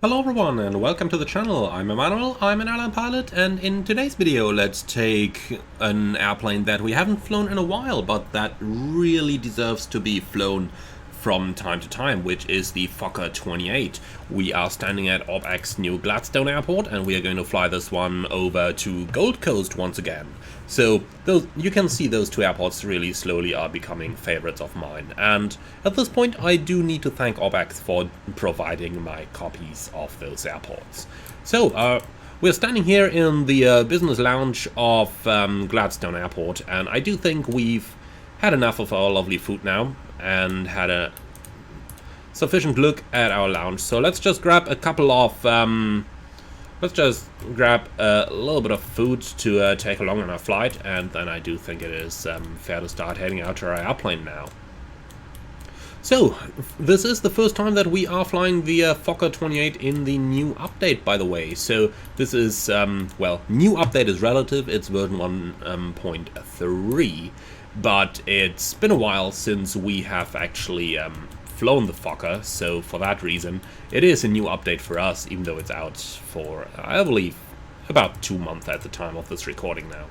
Hello everyone and welcome to the channel. I'm Emmanuel, I'm an airline pilot, and in today's video let's take an airplane that we haven't flown in a while but that really deserves to be flown from time to time, which is the Fokker 28. We are standing at OpEx new Gladstone airport and we are going to fly this one over to Gold Coast once again. So you can see those two airports really slowly are becoming favorites of mine, and at this point I do need to thank OpEx for providing my copies of those airports. So we're standing here in the business lounge of Gladstone Airport, and I do think we've had enough of our lovely food now and had a sufficient look at our lounge. So let's just grab a couple of let's just grab a little bit of food to take along on our flight, and then I do think it is fair to start heading out to our airplane now. So, this is the first time that we are flying the Fokker 28 in the new update, by the way. So, this is, well, new update is relative, it's version 1.3, but it's been a while since we have actually flown the Fokker, so for that reason it is a new update for us, even though it's out for, I believe, about 2 months at the time of this recording now.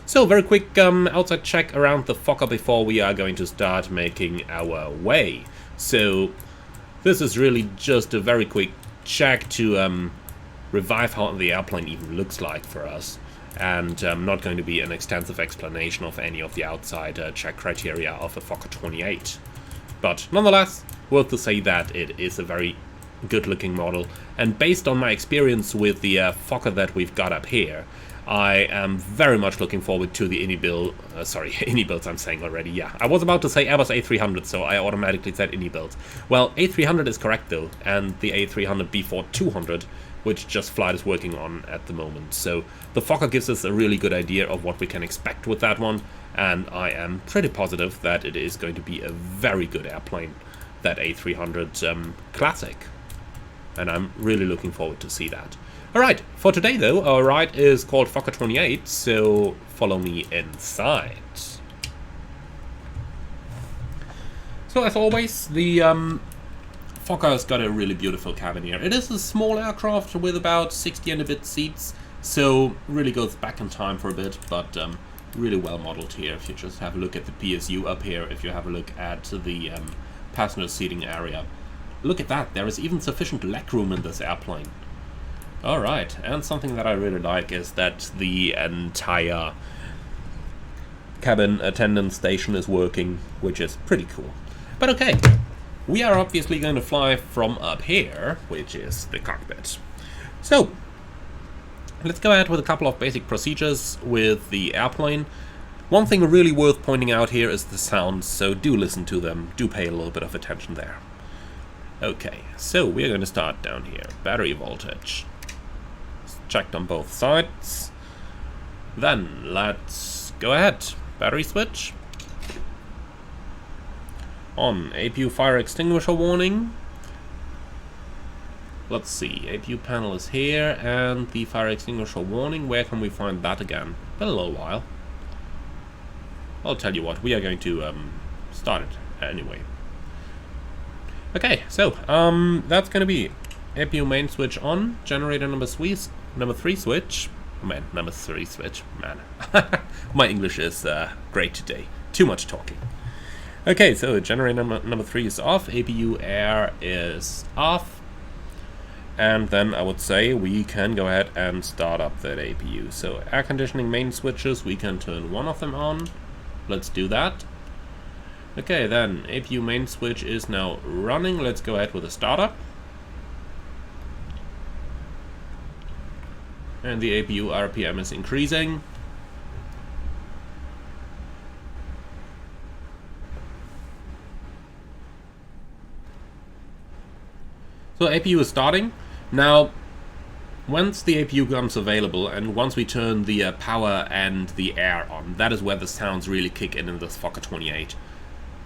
So very quick outside check around the Fokker before we are going to start making our way. So this is really just a very quick check to revive how the airplane even looks like for us, and not going to be an extensive explanation of any of the outside check criteria of the Fokker 28. But nonetheless, worth to say that it is a very good looking model, and based on my experience with the Fokker that we've got up here, I am very much looking forward to the IndyBuilds I'm saying already, yeah. I was about to say Airbus A300, so I automatically said IndyBuilds. Well, A300 is correct though, and the A300 B4-200, which Just Flight is working on at the moment. So the Fokker gives us a really good idea of what we can expect with that one, and I am pretty positive that it is going to be a very good airplane, that A300 Classic, and I'm really looking forward to see that. Alright, for today though, our ride is called Fokker 28, so follow me inside. So as always, the Fokker's got a really beautiful cabin here. It is a small aircraft with about 60 and a bit seats, so really goes back in time for a bit, but really well modeled here. If you just have a look at the PSU up here, if you have a look at the passenger seating area, look at that, there is even sufficient legroom in this airplane. Alright, and something that I really like is that the entire cabin attendant station is working, which is pretty cool. But okay, we are obviously going to fly from up here, which is the cockpit. So, let's go ahead with a couple of basic procedures with the airplane. One thing really worth pointing out here is the sounds, so do listen to them, do pay a little bit of attention there. Okay, so we're going to start down here. Battery voltage. Checked on both sides. Then let's go ahead. Battery switch. On. APU fire extinguisher warning. Let's see. APU panel is here, and the fire extinguisher warning. Where can we find that again? Been a little while. I'll tell you what, we are going to start it anyway. Okay, so that's gonna be APU main switch on, generator number 3 switch. Man, number 3 switch, man. My English is great today. Too much talking. Okay, so generator number 3 is off, APU air is off, and then I would say we can go ahead and start up that APU. So air conditioning main switches, we can turn one of them on. Let's do that. Okay, then APU main switch is now running. Let's go ahead with a startup. And the APU RPM is increasing. So APU is starting. Now, once the APU becomes available and once we turn the power and the air on, that is where the sounds really kick in this Fokker 28.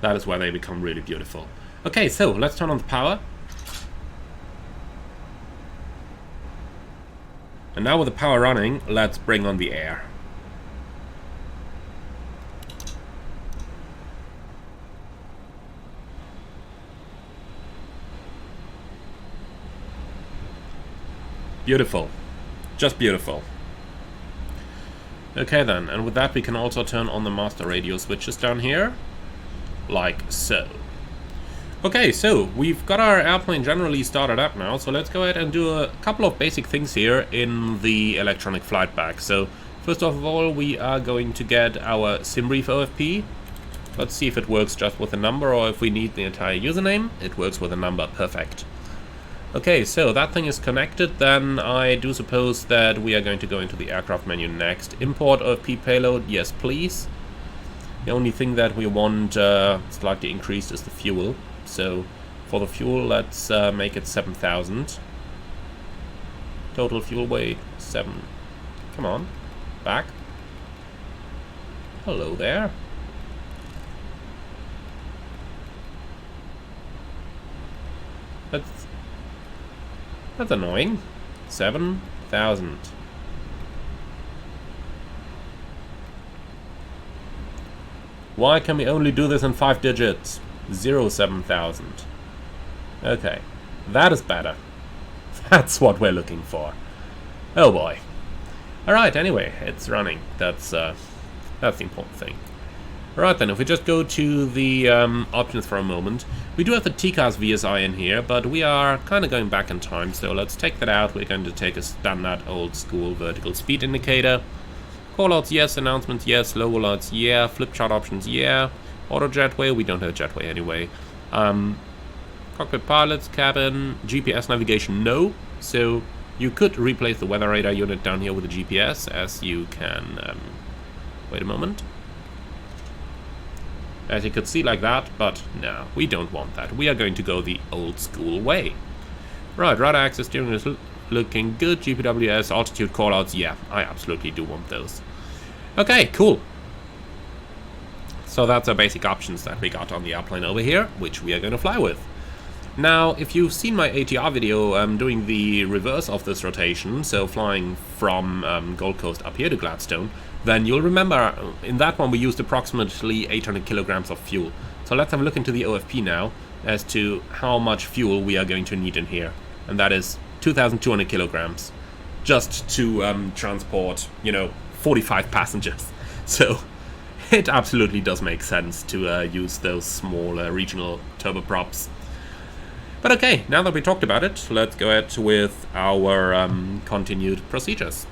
That is where they become really beautiful. Okay, so let's turn on the power. And now with the power running, let's bring on the air. Beautiful. Just beautiful. Okay then, and with that we can also turn on the master radio switches down here. Like so. Okay, so we've got our airplane generally started up now, so let's go ahead and do a couple of basic things here in the electronic flight bag. So, first of all, we are going to get our SimBrief OFP. Let's see if it works just with a number or if we need the entire username. It works with a number, perfect. Okay, so that thing is connected, then I do suppose that we are going to go into the aircraft menu next. Import OFP payload, yes please. The only thing that we want slightly increased is the fuel. So for the fuel, let's make it 7,000. Total fuel weight, 7. Come on, back. Hello there. That's annoying. 7,000. Why can we only do this in 5 digits? 07,000. Okay, that is better. That's what we're looking for. Oh boy. Alright, anyway, it's running. That's the important thing. Alright then, if we just go to the options for a moment. We do have the TCAS VSI in here, but we are kind of going back in time, so let's take that out. We're going to take a standard old school vertical speed indicator. Callouts, yes. Announcements, yes. Logo lights, yeah. Flip chart options, yeah. Auto jetway, we don't have a jetway anyway. Cockpit pilots, cabin, GPS navigation, no. So you could replace the weather radar unit down here with a GPS, as you can... wait a moment. As you could see like that, but no, we don't want that. We are going to go the old school way. Right, radar access steering is looking good. GPWS, altitude callouts, yeah, I absolutely do want those. Okay, cool. So that's our basic options that we got on the airplane over here, which we are going to fly with. Now, if you've seen my ATR video, I'm doing the reverse of this rotation, so flying from Gold Coast up here to Gladstone, then you'll remember in that one we used approximately 800 kilograms of fuel. So let's have a look into the OFP now as to how much fuel we are going to need in here. And that is 2,200 kilograms just to transport, 45 passengers. So it absolutely does make sense to use those small regional turboprops. But okay, now that we talked about it, let's go ahead with our continued procedures.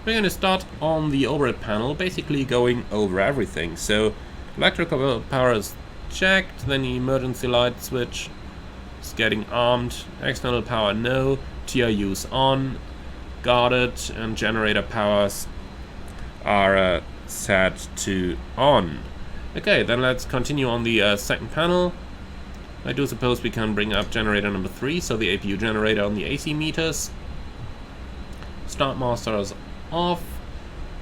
We're going to start on the overhead panel, basically going over everything. So, electrical power is checked, then the emergency light switch is getting armed, external power no, TRUs on, guarded, and generator powers are set to on. Okay, then let's continue on the second panel. I do suppose we can bring up generator number 3, so the APU generator on the AC meters. Startmaster is off,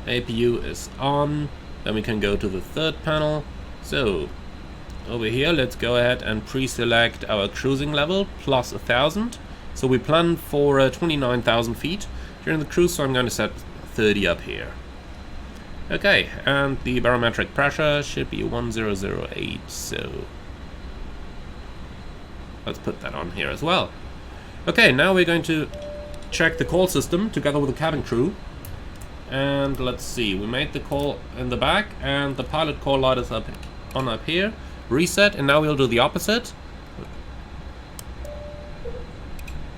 APU is on, then we can go to the third panel. So over here let's go ahead and pre-select our cruising level plus 1,000. So we plan for 29,000 feet during the cruise, so I'm going to set 30 up here. Okay, and the barometric pressure should be 1008, so let's put that on here as well. Okay, now we're going to check the call system together with the cabin crew. And let's see, we made the call in the back, and the pilot call light is up here. Reset, and now we'll do the opposite.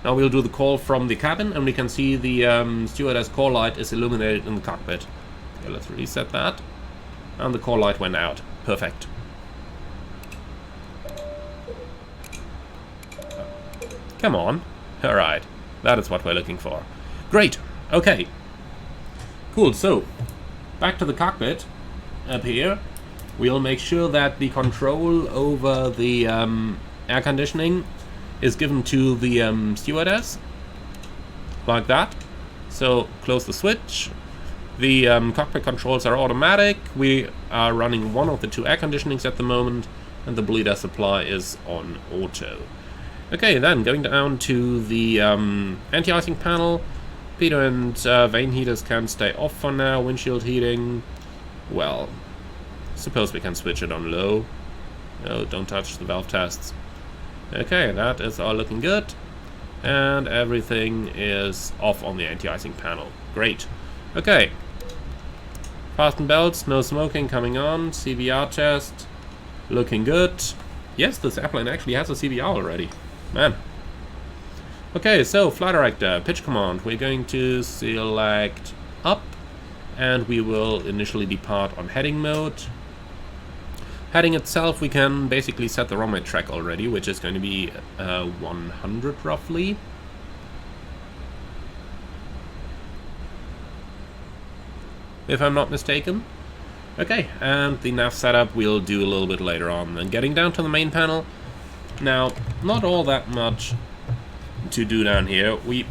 Now we'll do the call from the cabin, and we can see the stewardess call light is illuminated in the cockpit. Okay, let's reset that. And the call light went out. Perfect. Come on. Alright. That is what we're looking for. Great. Okay. Cool, so back to the cockpit up here. We'll make sure that the control over the air conditioning is given to the stewardess, like that. So close the switch. The cockpit controls are automatic. We are running one of the 2 air conditionings at the moment, and the bleed air supply is on auto. Okay, then going down to the anti-icing panel. Pitot and vane heaters can stay off for now. Windshield heating, well, suppose we can switch it on low. No, don't touch the valve tests. Okay, that is all looking good. And everything is off on the anti-icing panel. Great. Okay. Fasten belts, no smoking coming on. CVR test. Looking good. Yes, this airplane actually has a CVR already. Man. Okay, so flight director, pitch command. We're going to select up. And we will initially depart on heading mode. Heading itself, we can basically set the runway track already, which is going to be 100 roughly. If I'm not mistaken. Okay, and the nav setup we'll do a little bit later on. And getting down to the main panel. Now, not all that much to do down here. We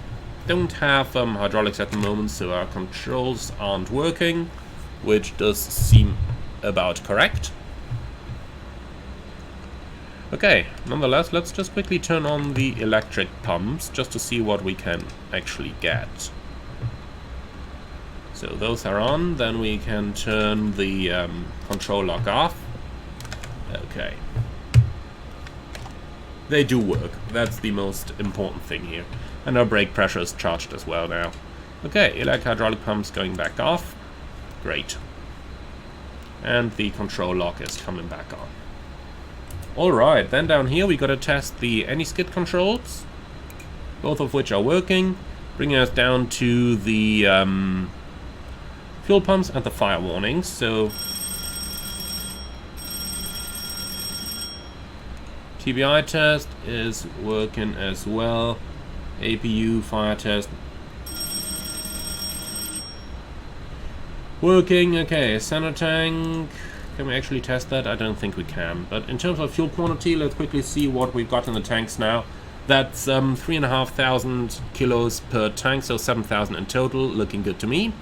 don't have hydraulics at the moment, so our controls aren't working, which does seem about correct. Okay, nonetheless, let's just quickly turn on the electric pumps just to see what we can actually get. So those are on, then we can turn the control lock off. Okay. They do work, that's the most important thing here. And our brake pressure is charged as well now. Okay, electric hydraulic pumps going back off. Great. And the control lock is coming back on. Alright, then down here we gotta test the anti-skid controls, both of which are working, bringing us down to the fuel pumps and the fire warnings. So TBI test is working as well, APU fire test working. Okay, center tank. Can we actually test that? I don't think we can. But in terms of fuel quantity, let's quickly see what we've got in the tanks now. That's 3,500 kilos per tank, so 7,000 in total. Looking good to me.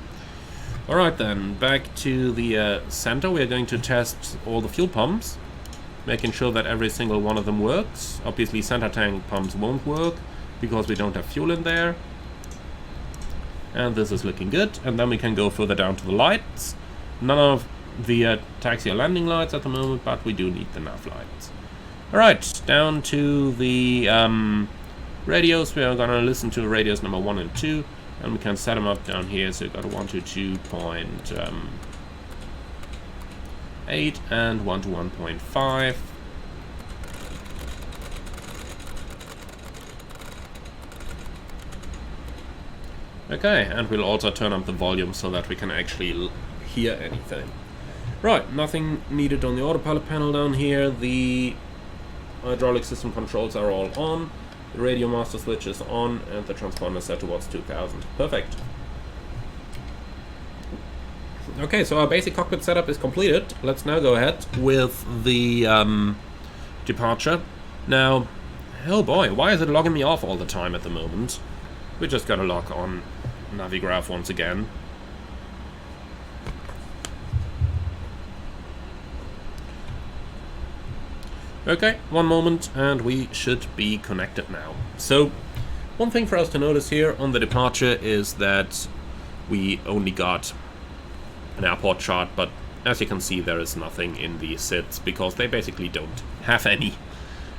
Alright then, back to the center. We are going to test all the fuel pumps, making sure that every single one of them works. Obviously, center tank pumps won't work because we don't have fuel in there. And this is looking good. And then we can go further down to the lights. None of the taxi or landing lights at the moment, but we do need the nav lights. Alright, down to the radios. We are going to listen to radios number 1 and 2, and we can set them up down here. So we've got a 1 to 2.8 and 1 to 1.5. Okay, and we'll also turn up the volume so that we can actually hear anything. Right, nothing needed on the autopilot panel down here. The hydraulic system controls are all on. The radio master switch is on, and the transponder set towards 2000. Perfect. Okay, so our basic cockpit setup is completed. Let's now go ahead with the departure. Now, oh boy, why is it logging me off all the time at the moment? We just gotta lock on Navigraph once again. Okay, one moment and we should be connected now. So, one thing for us to notice here on the departure is that we only got an airport chart, but as you can see there is nothing in the SIDs because they basically don't have any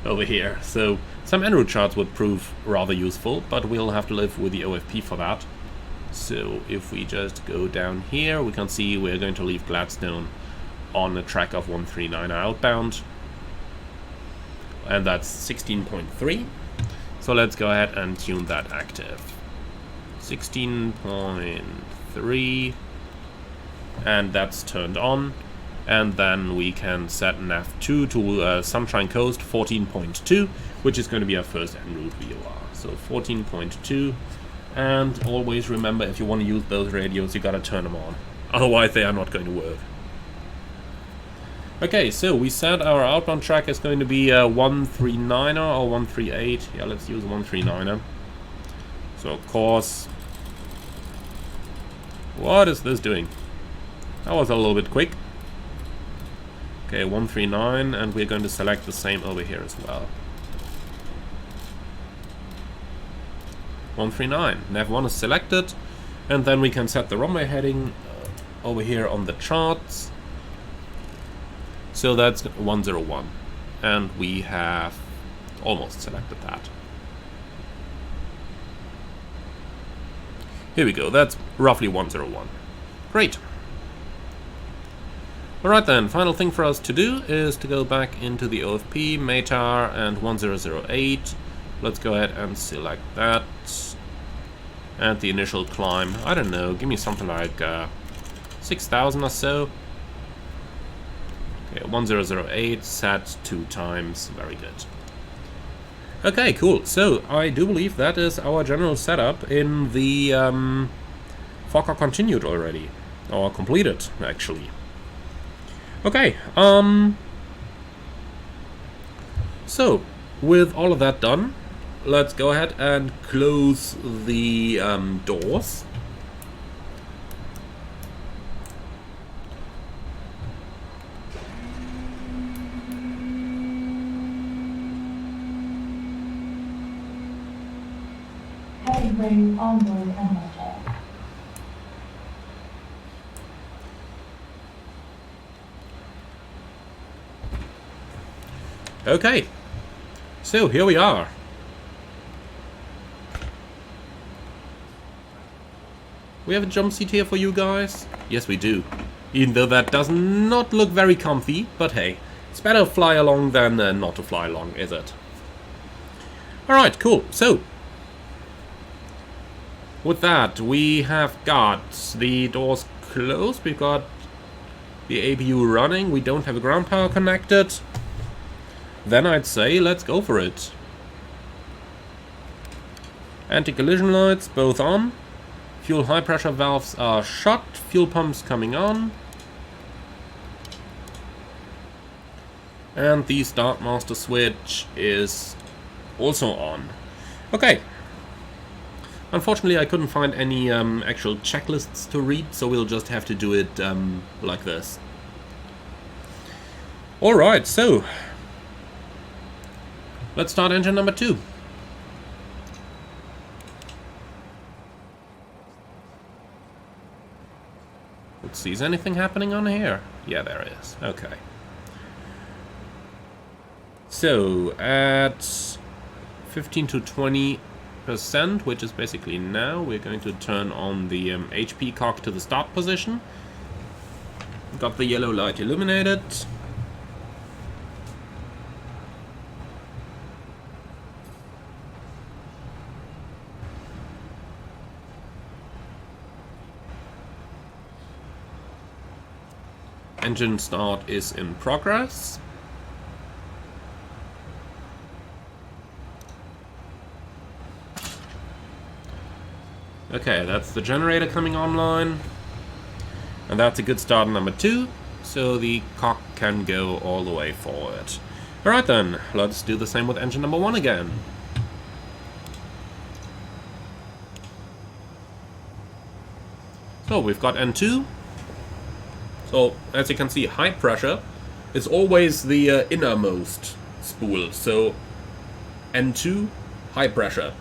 over here. So some en route charts would prove rather useful, but we'll have to live with the OFP for that. So if we just go down here, we can see we're going to leave Gladstone on a track of 139 outbound. And that's 16.3. So let's go ahead and tune that active. 16.3. And that's turned on. And then we can set nav2 to Sunshine Coast 14.2, which is going to be our first en route VOR. So 14.2. And always remember, if you want to use those radios, you gotta turn them on. Otherwise they are not going to work. Okay, so we said our outbound track is going to be a 139er or 138. Yeah, let's use 139er. So of course, what is this doing? That was a little bit quick. Okay, 139, and we're going to select the same over here as well. 139. Nav1 is selected, and then we can set the runway heading over here on the charts. So that's 101, and we have almost selected that. Here we go, that's roughly 101. Great. Alright then, final thing for us to do is to go back into the OFP, METAR and 1008. Let's go ahead and select that. And the initial climb, I don't know, give me something like 6,000 or so. Okay, 1008 set 2 times, very good. Okay, cool. So I do believe that is our general setup in the Fokker Continued already, or completed actually. Okay, so with all of that done, let's go ahead and close the doors. Heading onboard energy. Okay, so here we are. We have a jump seat here for you guys. Yes, we do. Even though that does not look very comfy, but hey, it's better to fly along than not to fly along, is it? Alright, cool. So, with that, we have got the doors closed. We've got the APU running. We don't have a ground power connected. Then I'd say let's go for it. Anti-collision lights both on. Fuel high pressure valves are shut. Fuel pumps coming on. And the Thrustmaster switch is also on. Okay. Unfortunately, I couldn't find any actual checklists to read, so we'll just have to do it like this. Alright, so let's start engine number 2. Let's see, is anything happening on here? Yeah, there is. Okay. So, at 15 to 20%, which is basically now, we're going to turn on the HP cock to the start position. Got the yellow light illuminated. Engine start is in progress. Okay, that's the generator coming online. And that's a good start on number 2, so the cock can go all the way forward. Alright then, let's do the same with engine number 1 again. So we've got N2. So, as you can see, high pressure is always the innermost spool. So, N2, high pressure.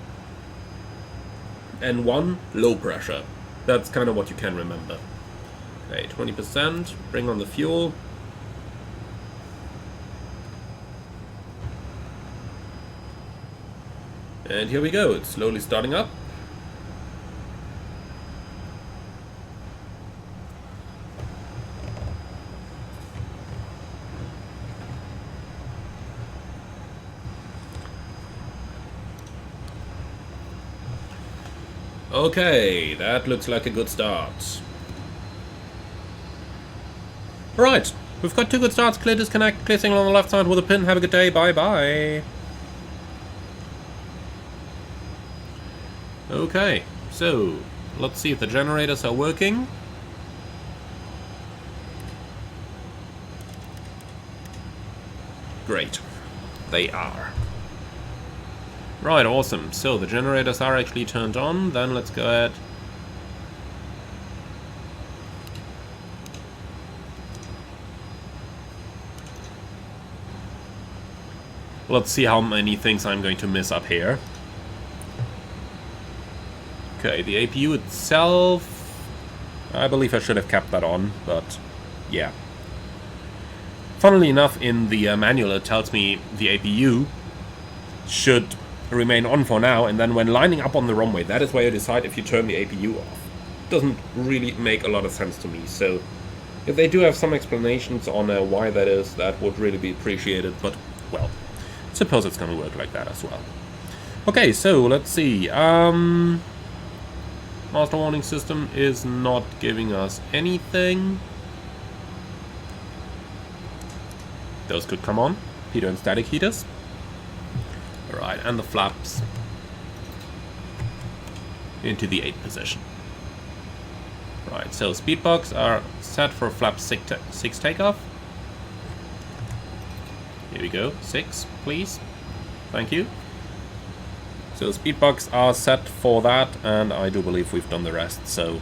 N1, low pressure. That's kind of what you can remember. Okay, 20%, bring on the fuel. And here we go, it's slowly starting up. Okay, that looks like a good start. Alright, we've got 2 good starts. Clear disconnect, clear signal on the left side with a pin. Have a good day, bye bye. Okay, so let's see if the generators are working. Great, they are. Right, awesome. So the generators are actually turned on. Then let's go ahead. Let's see how many things I'm going to miss up here. Okay, the APU itself, I believe I should have kept that on, but yeah. Funnily enough, in the manual it tells me the APU should remain on for now, and then when lining up on the runway, that is where you decide if you turn the APU off. Doesn't really make a lot of sense to me, so if they do have some explanations on why that is, that would really be appreciated, but, well, suppose it's gonna work like that as well. Okay, so let's see. Master warning system is not giving us anything. Those could come on. Pitot and static heaters. Alright, and the flaps into the 8th position. Right, so speedbox are set for flap 6 takeoff. Here we go, 6, please. Thank you. So speedbox are set for that, and I do believe we've done the rest. So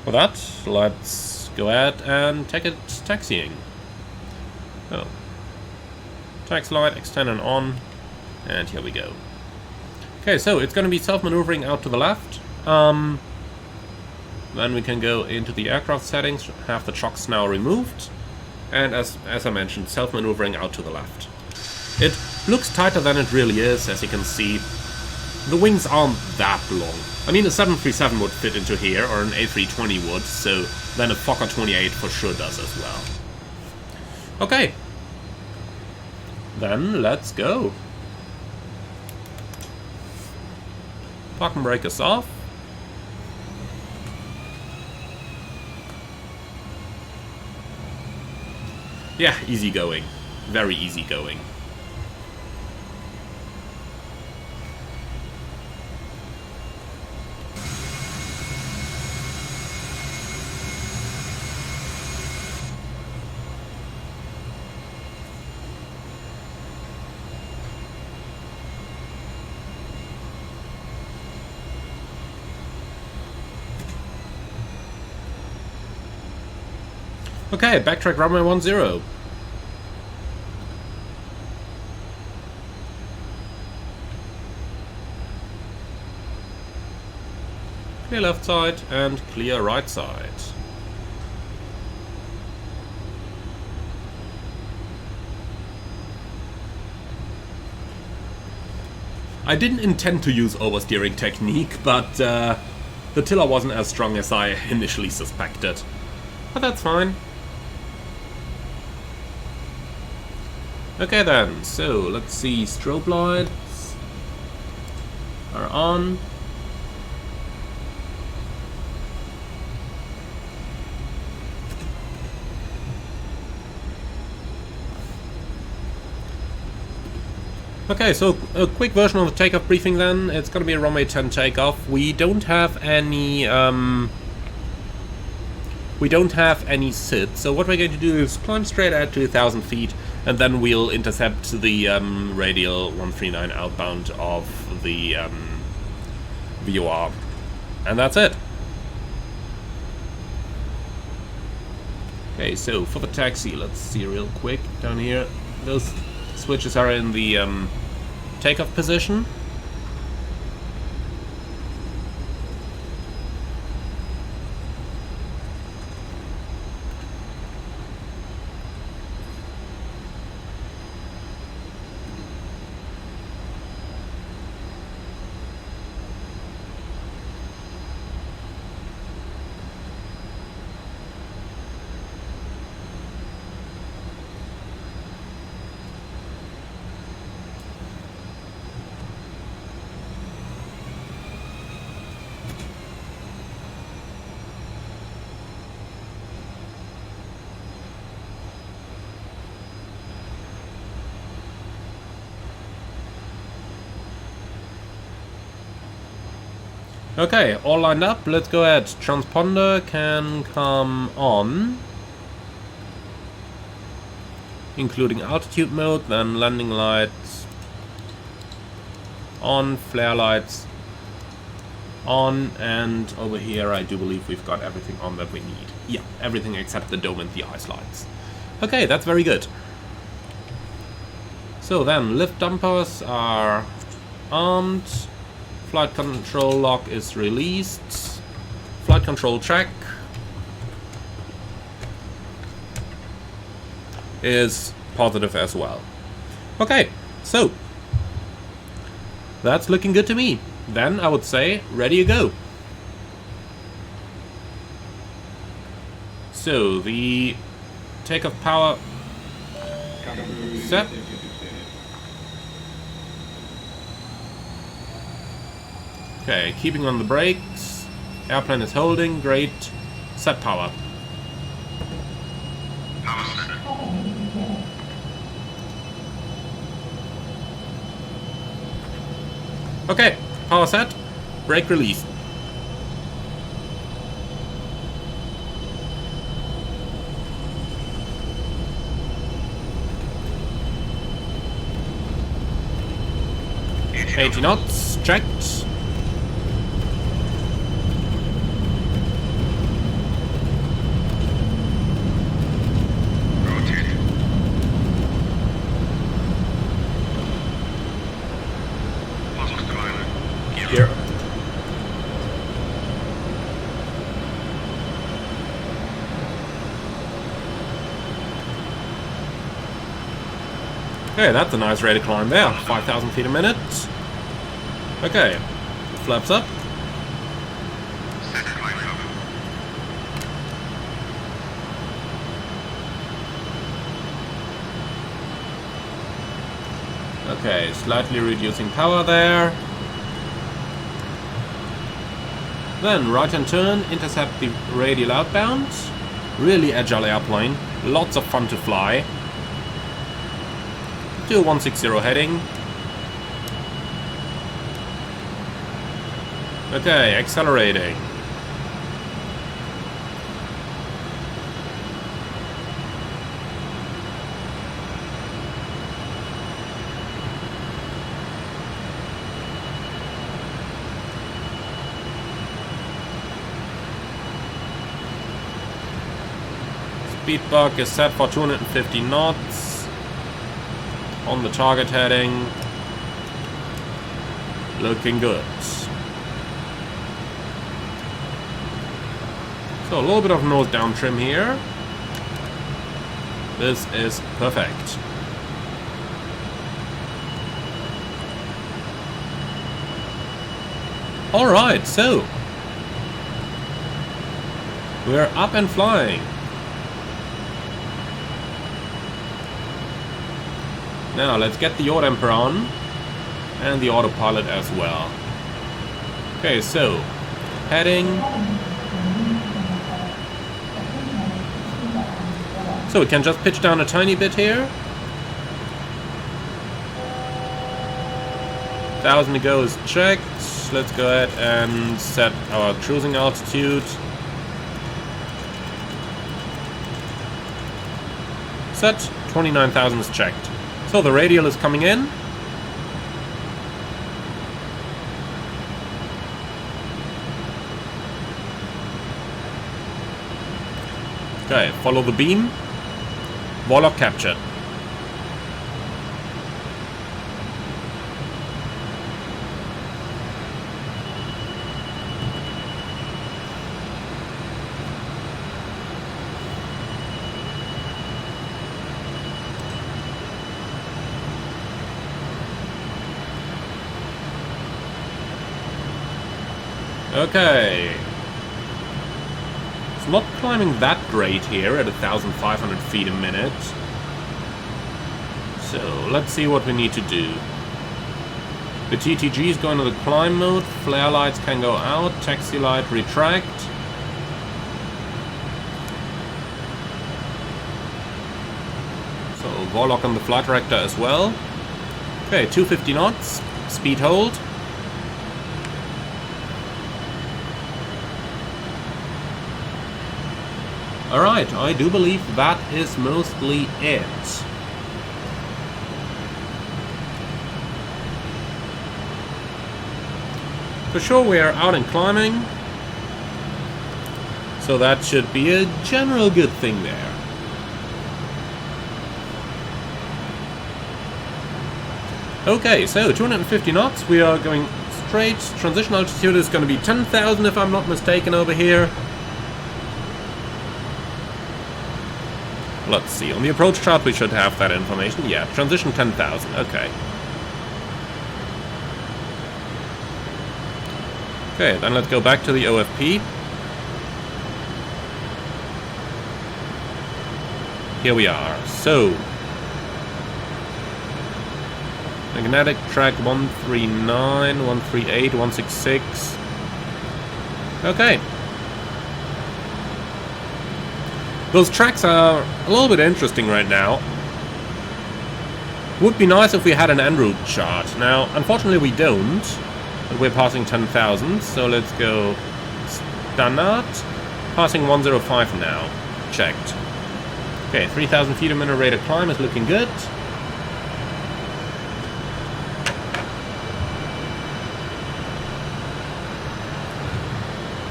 for that, let's go ahead and take it taxiing. Oh. Taxi light, extend and on, and here we go. Okay, so it's going to be self-maneuvering out to the left. Then we can go into the aircraft settings, have the chocks now removed, and as I mentioned, self-maneuvering out to the left. It looks tighter than it really is, as you can see. The wings aren't that long. I mean, a 737 would fit into here, or an A320 would, so then a Fokker 28 for sure does as well. Okay. Then let's go. Parking brake is off. Yeah, easy going. Very easy going. Okay, backtrack runway 10. Clear left side and clear right side. I didn't intend to use oversteering technique, but the tiller wasn't as strong as I initially suspected. But that's fine. Okay then, so let's see, strobe lights are on. Okay, so a quick version of the takeoff briefing then. It's gonna be a runway 10 takeoff. We don't have any SID, so what we're going to do is climb straight out to 1,000 feet, and then we'll intercept the radial 139 outbound of the VOR. And that's it. Okay, so for the taxi, let's see real quick down here. Those switches are in the takeoff position. Okay, all lined up. Let's go ahead. Transponder can come on, including altitude mode, then landing lights on, flare lights on, and over here I do believe we've got everything on that we need. Yeah, everything except the dome and the ice lights. Okay, that's very good. So then, lift dampers are armed. Flight control lock is released. Flight control track is positive as well. Okay, so That's looking good to me. Then I would say, ready to go. So, the takeoff power set. Okay, keeping on the brakes. Airplane is holding, great. Set power. Okay, power set, brake released. $80 knots, checked. Here. Okay, that's a nice rate of climb there. 5,000 feet a minute. Okay, flaps up. Okay, slightly reducing power there. Then right hand turn, intercept the radial outbound. Really agile airplane, lots of fun to fly. To 160 heading. Okay, accelerating. Speed buck is set for 250 knots. On the target heading. Looking good. So a little bit of nose down trim here. This is perfect. Alright, so we're up and flying. Now let's get the yaw damper on and the autopilot as well. Okay, so heading. So we can just pitch down a tiny bit here. 1,000 to go is checked. Let's go ahead and set our cruising altitude. Set. 29,000 is checked. So the radial is coming in. Okay, follow the beam. Warlock captured. Okay. It's not climbing that great here at 1,500 feet a minute. So let's see what we need to do. The TTG is going to the climb mode. Flare lights can go out. Taxi light retract. So Warlock on the flight director as well. Okay, 250 knots. Speed hold. Alright, I do believe that is mostly it. For sure we are out and climbing. So that should be a general good thing there. Okay, so 250 knots, we are going straight. Transition altitude is going to be 10,000 if I'm not mistaken over here. Let's see, on the approach chart we should have that information. Yeah, transition 10,000, okay. Okay, then let's go back to the OFP. Here we are. So, magnetic track 139, 138, 166. Okay. Those tracks are a little bit interesting right now. Would be nice if we had an en route chart. Now, unfortunately we don't. But we're passing 10,000, so let's go standard. Passing 105 now. Checked. Okay, 3,000 feet a minute rate of climb is looking good.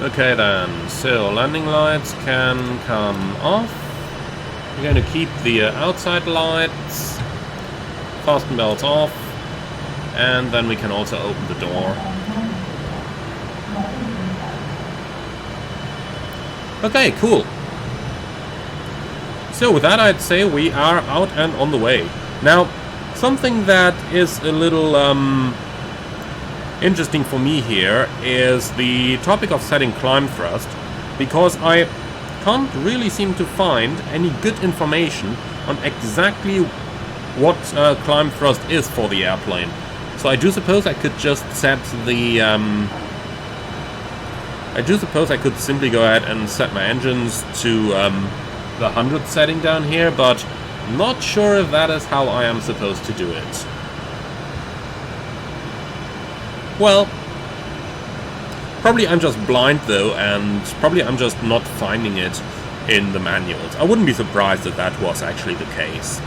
Okay then, so landing lights can come off. We're going to keep the outside lights. Fasten belts off. And then we can also open the door. Okay, cool. So with that, I'd say we are out and on the way. Now, something that is a little interesting for me here is the topic of setting climb thrust, because I can't really seem to find any good information on exactly what climb thrust is for the airplane. So I do suppose I could just set the I do suppose I could simply go ahead and set my engines to the 100th setting down here, but I'm not sure if that is how I am supposed to do it. Well, probably I'm just blind though, and probably I'm just not finding it in the manuals. I wouldn't be surprised if that was actually the case.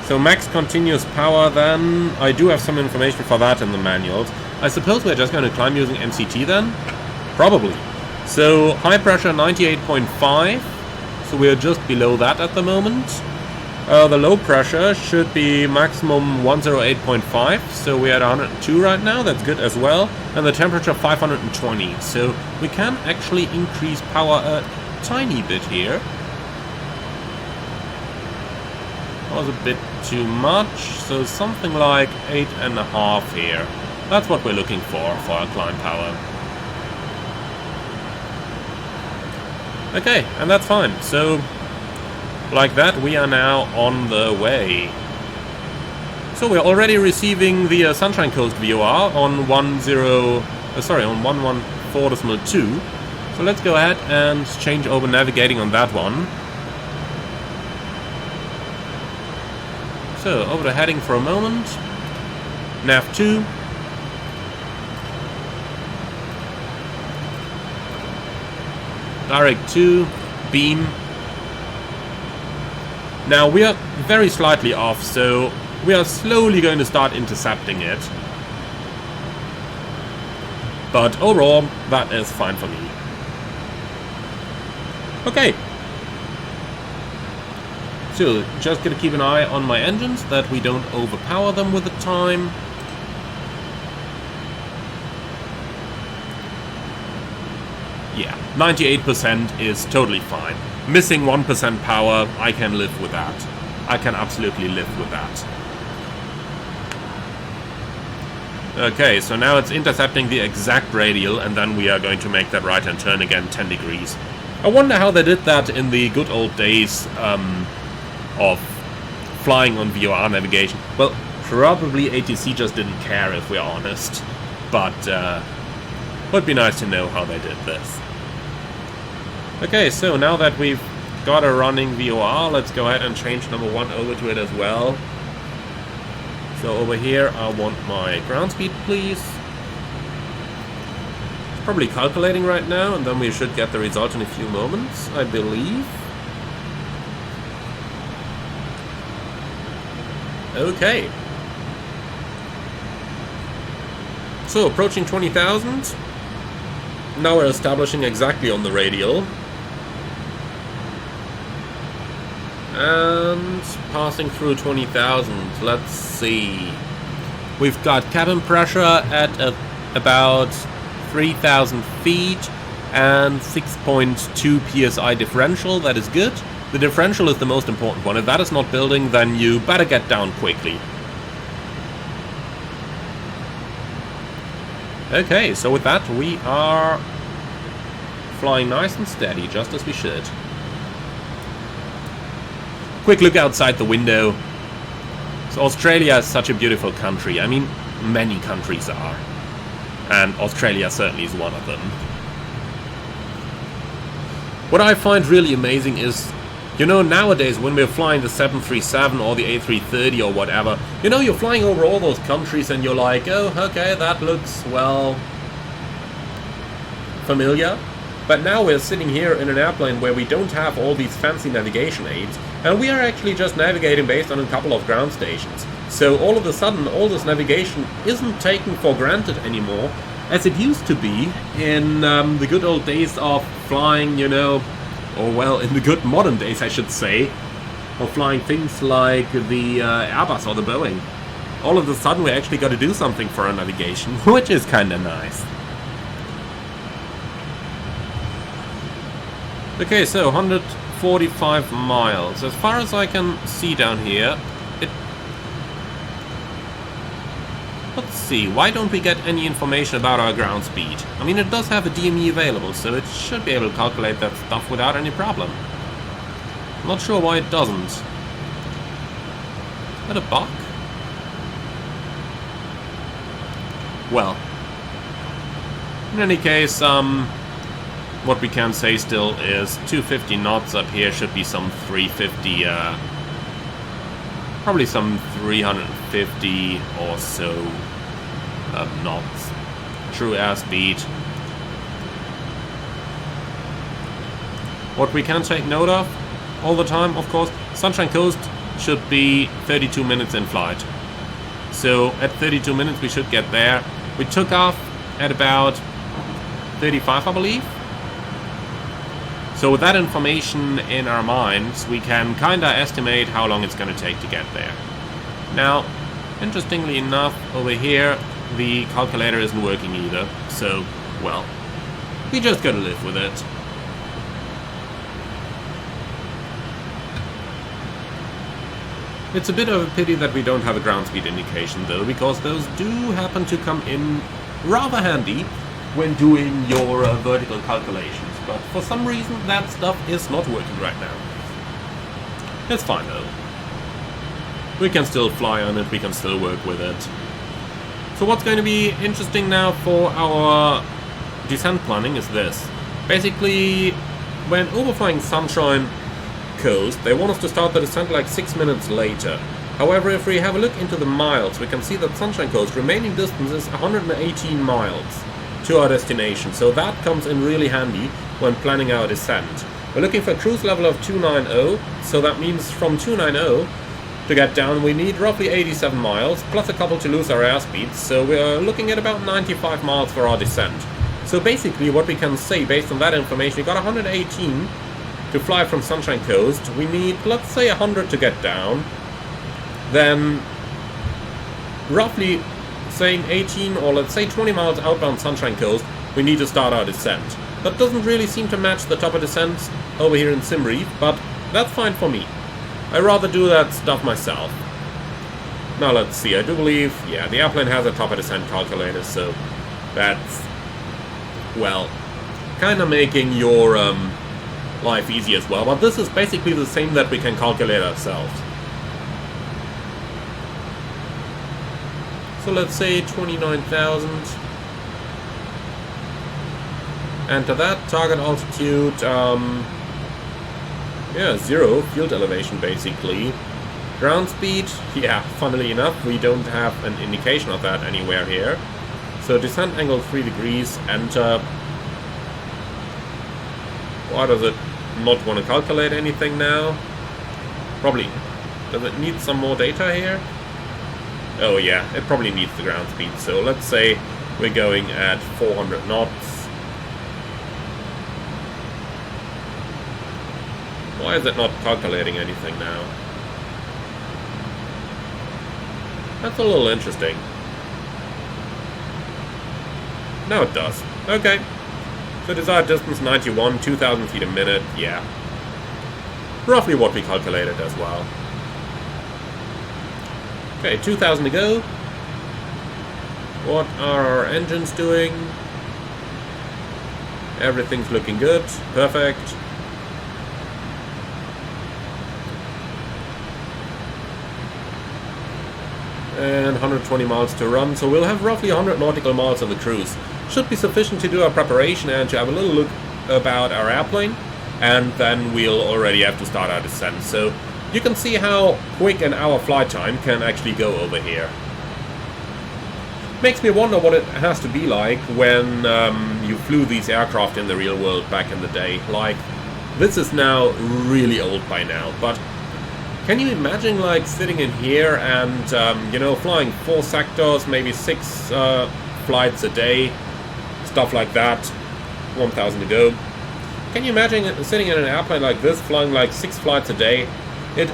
So max continuous power then, I do have some information for that in the manuals. I suppose we're just going to climb using MCT then? Probably. So high pressure 98.5, so we're just below that at the moment. The low pressure should be maximum 108.5, so we're at 102 right now, that's good as well. And the temperature 520, so we can actually increase power a tiny bit here. That was a bit too much, so something like 8.5 here. That's what we're looking for our climb power. Okay, and that's fine. So, like that, we are now on the way. So we're already receiving the Sunshine Coast VOR on 114.2. So let's go ahead and change over navigating on that one. So, over the heading for a moment. Nav 2. Direct 2. Beam. Now, we are very slightly off, so we are slowly going to start intercepting it. But overall, that is fine for me. Okay. So, just gonna keep an eye on my engines, that we don't overpower them with the time. Yeah, 98% is totally fine. Missing 1% power, I can live with that. I can absolutely live with that. Okay, so now it's intercepting the exact radial, and then we are going to make that right-hand turn again 10 degrees. I wonder how they did that in the good old days of flying on VOR navigation. Well, probably ATC just didn't care, if we're honest. But would be nice to know how they did this. Okay, so now that we've got a running VOR, let's go ahead and change number 1 over to it as well. So over here, I want my ground speed, please. It's probably calculating right now, and then we should get the result in a few moments, I believe. Okay. So, approaching 20,000. Now we're establishing exactly on the radial. And passing through 20,000. Let's see. We've got cabin pressure at about 3,000 feet and 6.2 psi differential. That is good. The differential is the most important one. If that is not building, then you better get down quickly. Okay, so with that we are flying nice and steady, just as we should. Quick look outside the window. So Australia is such a beautiful country. I mean, many countries are. And Australia certainly is one of them. What I find really amazing is, you know, nowadays when we're flying the 737 or the A330 or whatever, you know, you're flying over all those countries and you're like, oh, okay, that looks, well, familiar. But now we're sitting here in an airplane where we don't have all these fancy navigation aids, and we are actually just navigating based on a couple of ground stations. So all of a sudden, all this navigation isn't taken for granted anymore, as it used to be in the good old days of flying, you know, or well, in the good modern days, I should say, of flying things like the Airbus or the Boeing. All of a sudden, we actually got to do something for our navigation, which is kind of nice. Okay, so 145 miles. As far as I can see down here, let's see, why don't we get any information about our ground speed? I mean, it does have a DME available, so it should be able to calculate that stuff without any problem. I'm not sure why it doesn't. Is that a bug? Well, in any case, what we can say still is 250 knots up here should be some 350, probably some 350 or so knots. True airspeed. What we can take note of all the time, of course, Sunshine Coast should be 32 minutes in flight. So at 32 minutes we should get there. We took off at about 35, I believe. So with that information in our minds, we can kinda estimate how long it's gonna take to get there. Now, interestingly enough, over here, the calculator isn't working either. So, well, we just gotta live with it. It's a bit of a pity that we don't have a ground speed indication though, because those do happen to come in rather handy when doing your vertical calculations. But for some reason that stuff is not working right now. It's fine though. We can still fly on it, we can still work with it. So what's going to be interesting now for our descent planning is this. Basically, when overflying Sunshine Coast, they want us to start the descent like 6 minutes later. However, if we have a look into the miles, we can see that Sunshine Coast remaining distance is 118 miles to our destination, so that comes in really handy when planning our descent. We're looking for a cruise level of 290, so that means from 290 to get down we need roughly 87 miles, plus a couple to lose our airspeed, so we're looking at about 95 miles for our descent. So basically what we can say based on that information, we got 118 to fly from Sunshine Coast, we need, let's say, 100 to get down, then roughly saying 18 or let's say 20 miles outbound Sunshine Coast, we need to start our descent. That doesn't really seem to match the top of descent over here in Sim Reef, but that's fine for me. I rather do that stuff myself. Now let's see, I do believe, yeah, the airplane has a top of descent calculator, so that's, well, kind of making your life easy as well, but this is basically the same that we can calculate ourselves. So let's say 29,000. Enter that. Target altitude, yeah, 0. Field elevation, basically. Ground speed, yeah, funnily enough, we don't have an indication of that anywhere here. So descent angle 3 degrees. Enter. Why does it not want to calculate anything now? Probably. Does it need some more data here? Oh yeah, it probably needs the ground speed, so let's say we're going at 400 knots. Why is it not calculating anything now? That's a little interesting. Now it does. Okay. So desired distance 91, 2,000 feet a minute, yeah. Roughly what we calculated as well. Okay, 2,000 to go. What are our engines doing? Everything's looking good. Perfect. And 120 miles to run, so we'll have roughly 100 nautical miles on the cruise. Should be sufficient to do our preparation and to have a little look about our airplane, and then we'll already have to start our descent. So you can see how quick an hour flight time can actually go over here. Makes me wonder what it has to be like when you flew these aircraft in the real world back in the day. Like, this is now really old by now, but can you imagine like sitting in here and you know, flying 4 sectors, maybe 6 flights a day, stuff like that, 1,000 to go. Can you imagine sitting in an airplane like this, flying like 6 flights a day? It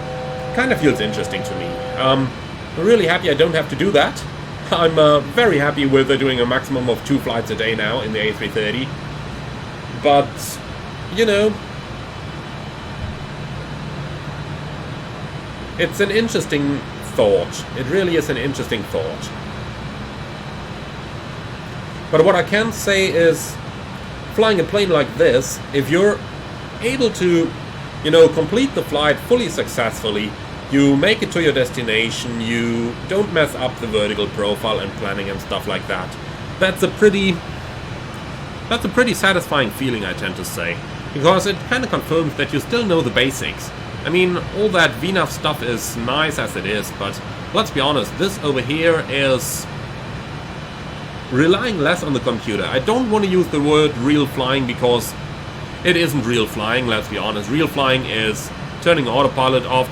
kind of feels interesting to me. I'm really happy I don't have to do that. I'm very happy with doing a maximum of 2 flights a day now in the A330. But, you know, it's an interesting thought. It really is an interesting thought. But what I can say is, flying a plane like this, if you're able to, you know, complete the flight fully successfully, you make it to your destination, you don't mess up the vertical profile and planning and stuff like that. That's a pretty satisfying feeling, I tend to say, because it kind of confirms that you still know the basics. I mean, all that VNAV stuff is nice as it is, but let's be honest, this over here is relying less on the computer. I don't want to use the word real flying because it isn't real flying, let's be honest. Real flying is turning the autopilot off,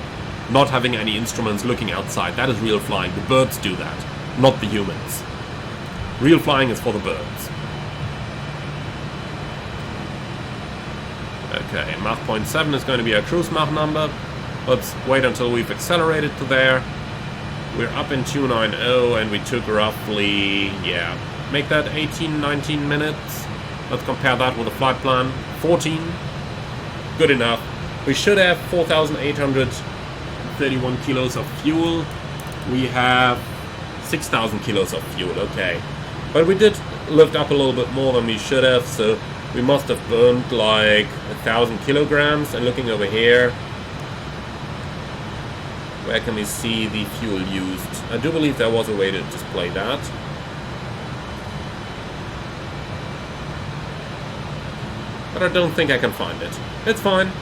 not having any instruments, looking outside. That is real flying. The birds do that, not the humans. Real flying is for the birds. Okay, Mach 0.7 is going to be our cruise Mach number. Let's wait until we've accelerated to there. We're up in 290 and we took roughly, yeah, make that 18, 19 minutes. Let's compare that with the flight plan. 14. Good enough. We should have 4,831 kilos of fuel. We have 6,000 kilos of fuel, okay. But we did lift up a little bit more than we should have, so we must have burned like 1,000 kilograms. And looking over here, where can we see the fuel used? I do believe there was a way to display that. But I don't think I can find it. It's fine.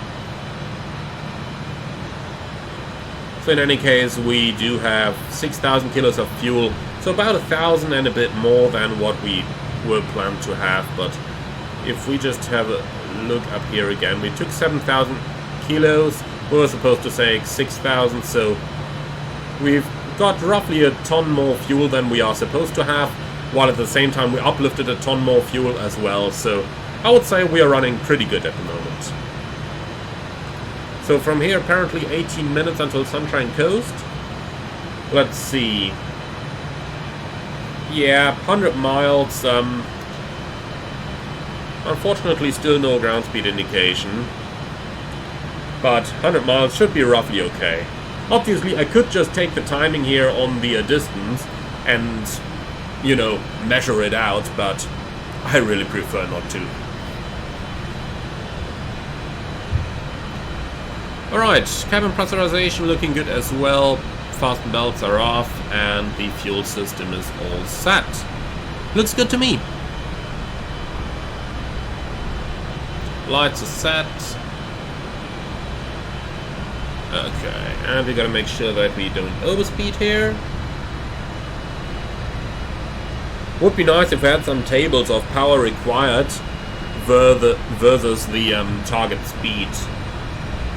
So in any case, we do have 6,000 kilos of fuel. So about 1,000 and a bit more than what we were planned to have. But if we just have a look up here again, we took 7,000 kilos. We were supposed to say 6,000, so we've got roughly a ton more fuel than we are supposed to have, while at the same time we uplifted a ton more fuel as well. So I would say we are running pretty good at the moment. So from here, apparently 18 minutes until Sunshine Coast. Let's see. Yeah, 100 miles. Unfortunately, still no ground speed indication. But 100 miles should be roughly okay. Obviously, I could just take the timing here on the distance and, you know, measure it out, but I really prefer not to. Alright, cabin pressurization looking good as well. Fasten belts are off and the fuel system is all set. Looks good to me. Lights are set. Okay, and we gotta make sure that we don't overspeed here. Would be nice if we had some tables of power required versus the target speed.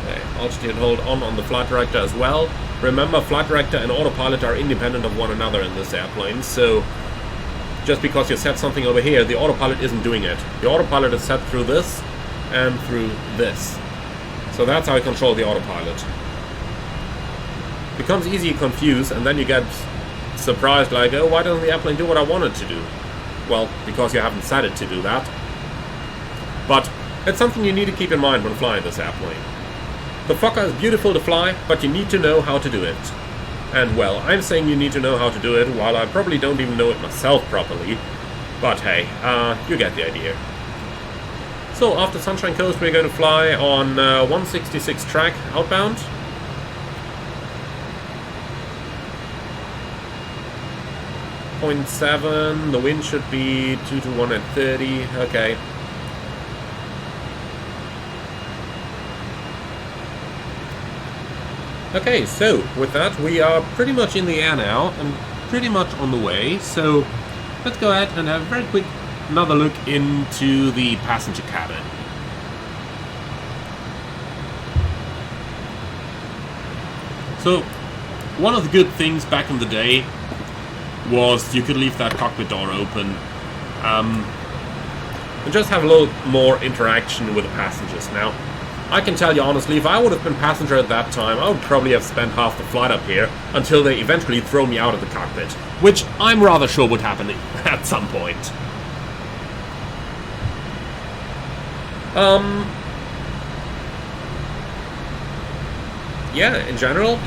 Okay, altitude hold on the flight director as well. Remember, flight director and autopilot are independent of one another in this airplane, so just because you set something over here, the autopilot isn't doing it. The autopilot is set through this and through this. So that's how I control the autopilot. Becomes easy to confuse, and then you get surprised like, oh, why doesn't the airplane do what I want it to do? Well, because you haven't set it to do that. But it's something you need to keep in mind when flying this airplane. The Fokker is beautiful to fly, but you need to know how to do it. And well, I'm saying you need to know how to do it, while I probably don't even know it myself properly. But hey, you get the idea. So after Sunshine Coast, we're going to fly on 166 track outbound. .7, the wind should be 2 to 1 at 30, okay. Okay, so with that we are pretty much in the air now and pretty much on the way, so let's go ahead and have a very quick another look into the passenger cabin. So, one of the good things back in the day was you could leave that cockpit door open and just have a little more interaction with the passengers. Now, I can tell you honestly, if I would have been passenger at that time, I would probably have spent half the flight up here until they eventually throw me out of the cockpit, which I'm rather sure would happen at some point. Yeah, in general,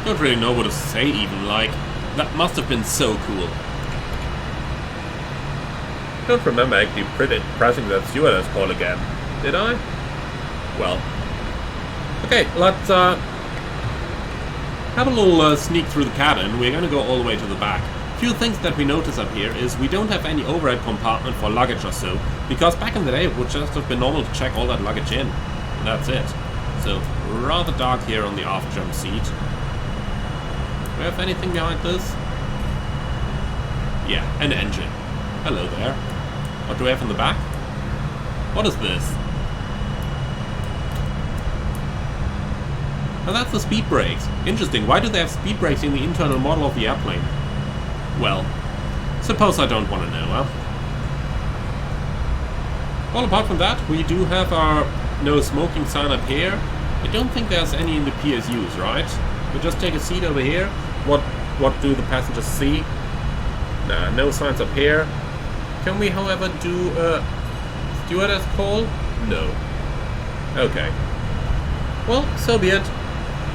don't really know what to say even, like, that must have been so cool. Don't remember actually pressing that stewardess call again, did I? Well, okay, let's have a little sneak through the cabin. We're gonna go all the way to the back. Few things that we notice up here is we don't have any overhead compartment for luggage or so, because back in the day it would just have been normal to check all that luggage in, and that's it. So, rather dark here on the aft jump seat. Do we have anything behind this? Yeah, an engine. Hello there. What do we have in the back? What is this? Oh, that's the speed brakes. Interesting, why do they have speed brakes in the internal model of the airplane? Well, suppose I don't want to know, huh? Well, apart from that, we do have our no smoking sign up here. I don't think there's any in the PSUs, right? We just take a seat over here. What do the passengers see? Nah, no signs up here. Can we, however, do a stewardess call? No. Okay. Well, so be it.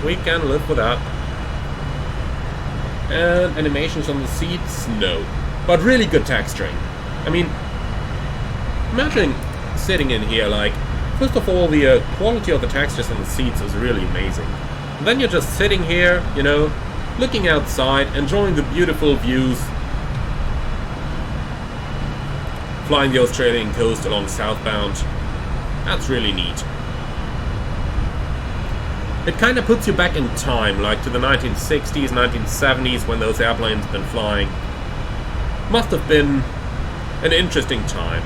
We can live with that. And animations on the seats? No. But really good texturing. I mean, imagine sitting in here, like, first of all, the quality of the textures on the seats is really amazing. And then you're just sitting here, you know, looking outside, enjoying the beautiful views, flying the Australian coast along southbound. That's really neat. It kind of puts you back in time, like to the 1960s, 1970s, when those airplanes been flying. Must have been an interesting time.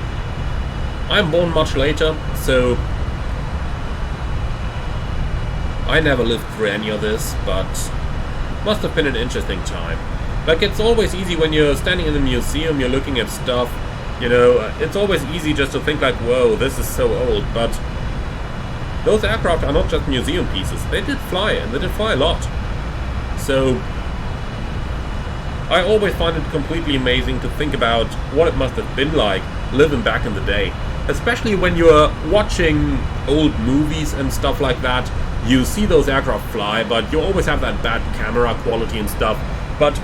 I'm born much later, so I never lived through any of this, but must have been an interesting time. Like, it's always easy when you're standing in the museum, you're looking at stuff, you know, it's always easy just to think like, whoa, this is so old, but those aircraft are not just museum pieces. They did fly, and they did fly a lot. So I always find it completely amazing to think about what it must have been like living back in the day. Especially when you're watching old movies and stuff like that. You see those aircraft fly, but you always have that bad camera quality and stuff. But,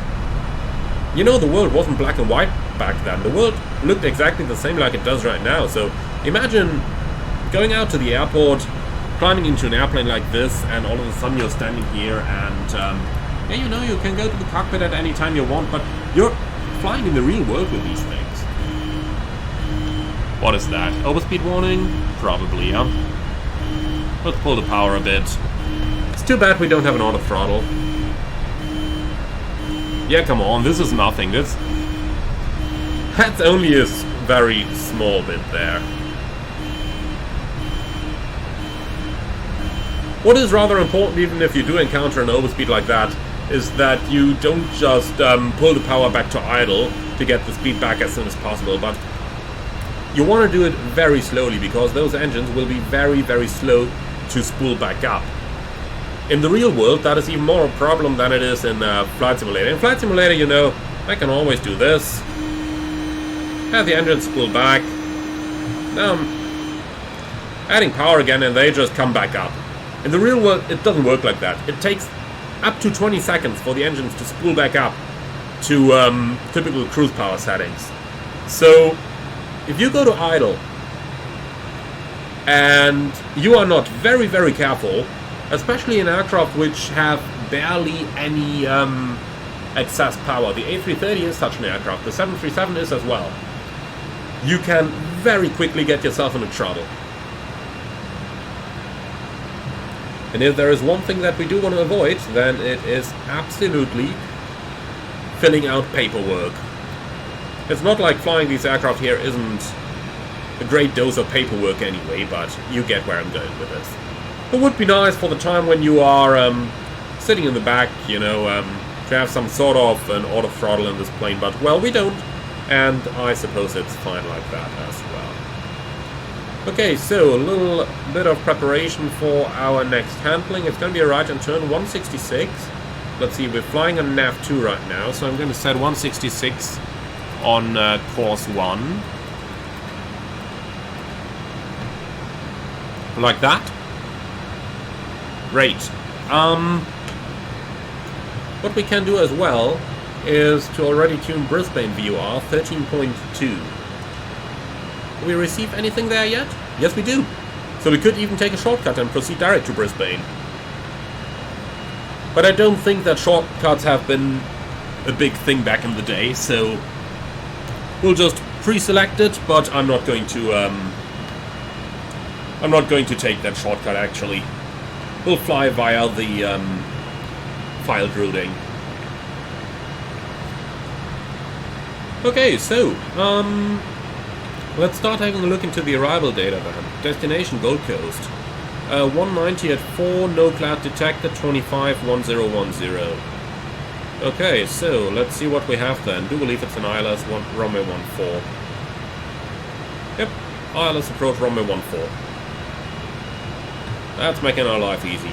you know, the world wasn't black and white back then. The world looked exactly the same like it does right now. So imagine going out to the airport, climbing into an airplane like this, and all of a sudden you're standing here and, yeah, you know, you can go to the cockpit at any time you want, but you're flying in the real world with these things. What is that? Overspeed warning? Probably, yeah. Let's pull the power a bit. It's too bad we don't have an auto throttle. Yeah, come on, this is nothing. That's only a very small bit there. What is rather important, even if you do encounter an overspeed like that, is that you don't just pull the power back to idle to get the speed back as soon as possible, but you want to do it very slowly, because those engines will be very, very slow to spool back up. In the real world, that is even more a problem than it is in Flight Simulator. In Flight Simulator, you know, I can always do this, have the engine spool back, now I'm adding power again and they just come back up. In the real world, it doesn't work like that. It takes up to 20 seconds for the engines to spool back up to typical cruise power settings. So, if you go to idle and you are not very, very careful, especially in aircraft which have barely any excess power. The A330 is such an aircraft, the 737 is as well. You can very quickly get yourself in a trouble. And if there is one thing that we do want to avoid, then it is absolutely filling out paperwork. It's not like flying these aircraft here isn't a great dose of paperwork anyway, but you get where I'm going with this. It would be nice for the time when you are sitting in the back, you know, to have some sort of an auto throttle in this plane, but, well, we don't, and I suppose it's fine like that as well. Okay, so a little bit of preparation for our next handling. It's going to be a right and turn 166. Let's see, we're flying on nav 2 right now, so I'm going to set 166 on course 1. Like that. Great. What we can do as well is to already tune Brisbane VOR 13.2. Do we receive anything there yet? Yes, we do. So we could even take a shortcut and proceed direct to Brisbane. But I don't think that shortcuts have been a big thing back in the day, so we'll just pre-select it, but I'm not going to take that shortcut actually. We'll fly via the filed routing. Okay, so let's start having a look into the arrival data then. Destination Gold Coast. 190 at 4, no cloud detected, 25 1010. Okay, so let's see what we have then. Do believe it's an ILS runway 14. Yep, ILS approach runway 14. That's making our life easy.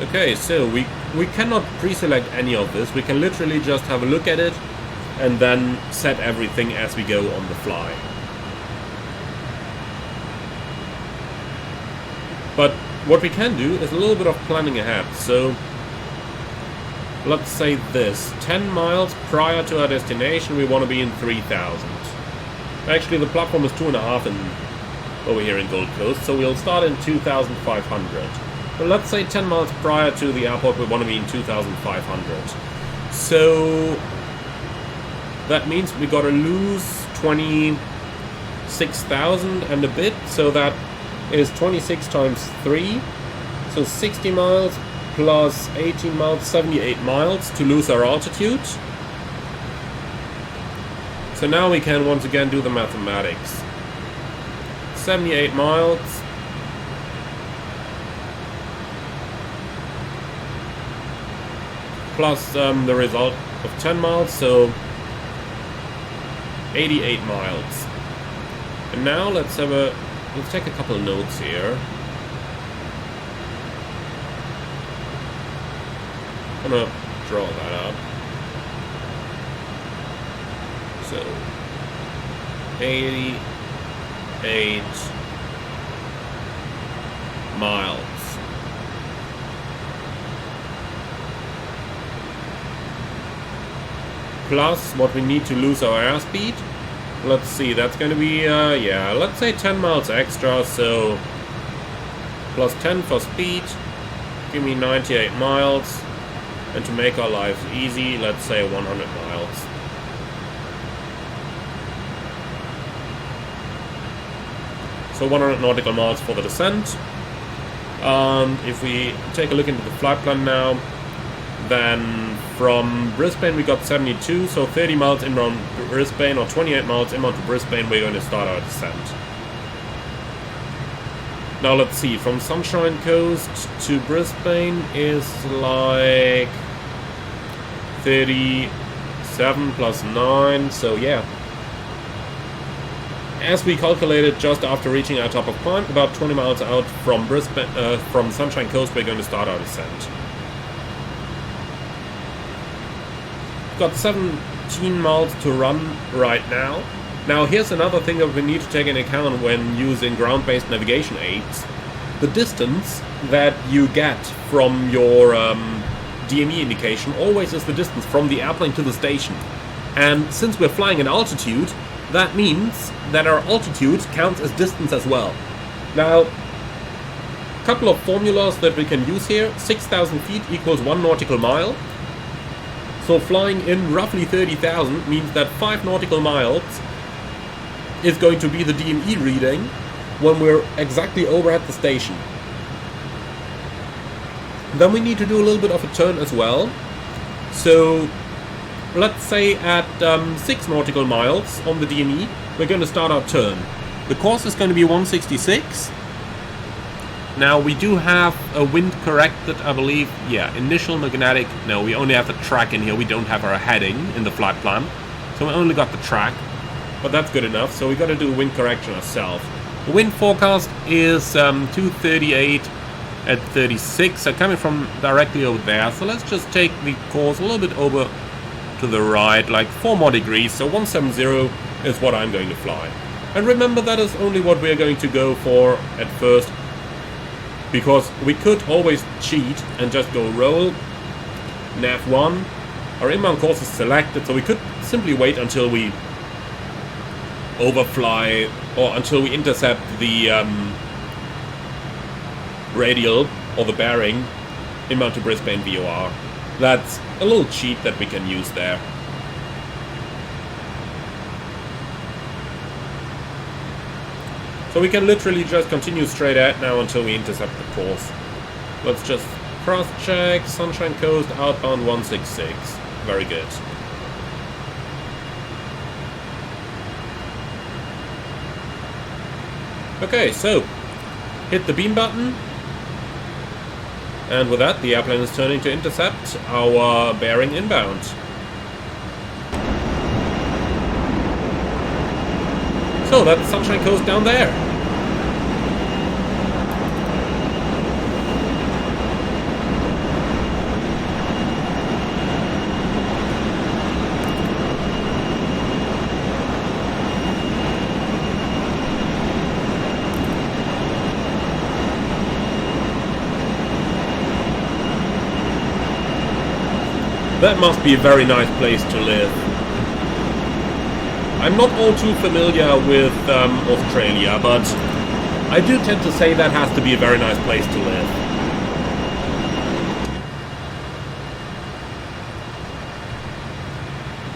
Okay, so we cannot pre-select any of this. We can literally just have a look at it and then set everything as we go on the fly. But what we can do is a little bit of planning ahead. So let's say this, 10 miles prior to our destination we want to be in 3000. Actually the platform is 2.5 over here in Gold Coast, so we'll start in 2500. But let's say 10 miles prior to the airport we want to be in 2500. So that means we gotta lose 26,000 and a bit, so that is 26 times 3, so 60 miles plus 18 miles, 78 miles to lose our altitude. So now we can once again do the mathematics. 78 miles plus the result of 10 miles, so 88 miles. And now let's take a couple of notes here. I'm gonna draw that up. So 88 miles. Plus what we need to lose our airspeed. Let's see, that's going to be, yeah, let's say 10 miles extra, so plus 10 for speed, give me 98 miles, and to make our lives easy, let's say 100 miles. So 100 nautical miles for the descent. And if we take a look into the flight plan now, then from Brisbane we got 72, so 30 miles inbound Brisbane or 28 miles inbound to Brisbane we're going to start our descent. Now let's see, from Sunshine Coast to Brisbane is like 37 plus 9, so yeah. As we calculated just after reaching our top of climb, about 20 miles out from Brisbane, from Sunshine Coast we're going to start our descent. Got 17 miles to run right now, Now here's another thing that we need to take into account when using ground-based navigation aids. The distance that you get from your DME indication always is the distance from the airplane to the station. And since we're flying in altitude, that means that our altitude counts as distance as well. Now, a couple of formulas that we can use here. 6,000 feet equals 1 nautical mile. So flying in roughly 30,000 means that 5 nautical miles is going to be the DME reading when we're exactly over at the station. Then we need to do a little bit of a turn as well. So let's say at 6 nautical miles on the DME, we're going to start our turn. The course is going to be 166. Now we do have a wind corrected, I believe, yeah, initial magnetic. No, we only have the track in here, we don't have our heading in the flight plan. So we only got the track, but that's good enough, so we got to do wind correction ourselves. The wind forecast is 238 at 36, so coming from directly over there. So let's just take the course a little bit over to the right, like 4 more degrees, so 170 is what I'm going to fly. And remember, that is only what we're going to go for at first, because we could always cheat and just go roll, nav 1, our inbound course is selected, so we could simply wait until we overfly, or until we intercept the radial, or the bearing, inbound to Brisbane VOR. That's a little cheat that we can use there. So we can literally just continue straight ahead now until we intercept the course. Let's just cross-check. Sunshine Coast, outbound 166. Very good. Okay, so hit the beam button. And with that, the airplane is turning to intercept our bearing inbound. So that's Sunshine Coast down there. That must be a very nice place to live. I'm not all too familiar with Australia, but I do tend to say that has to be a very nice place to live.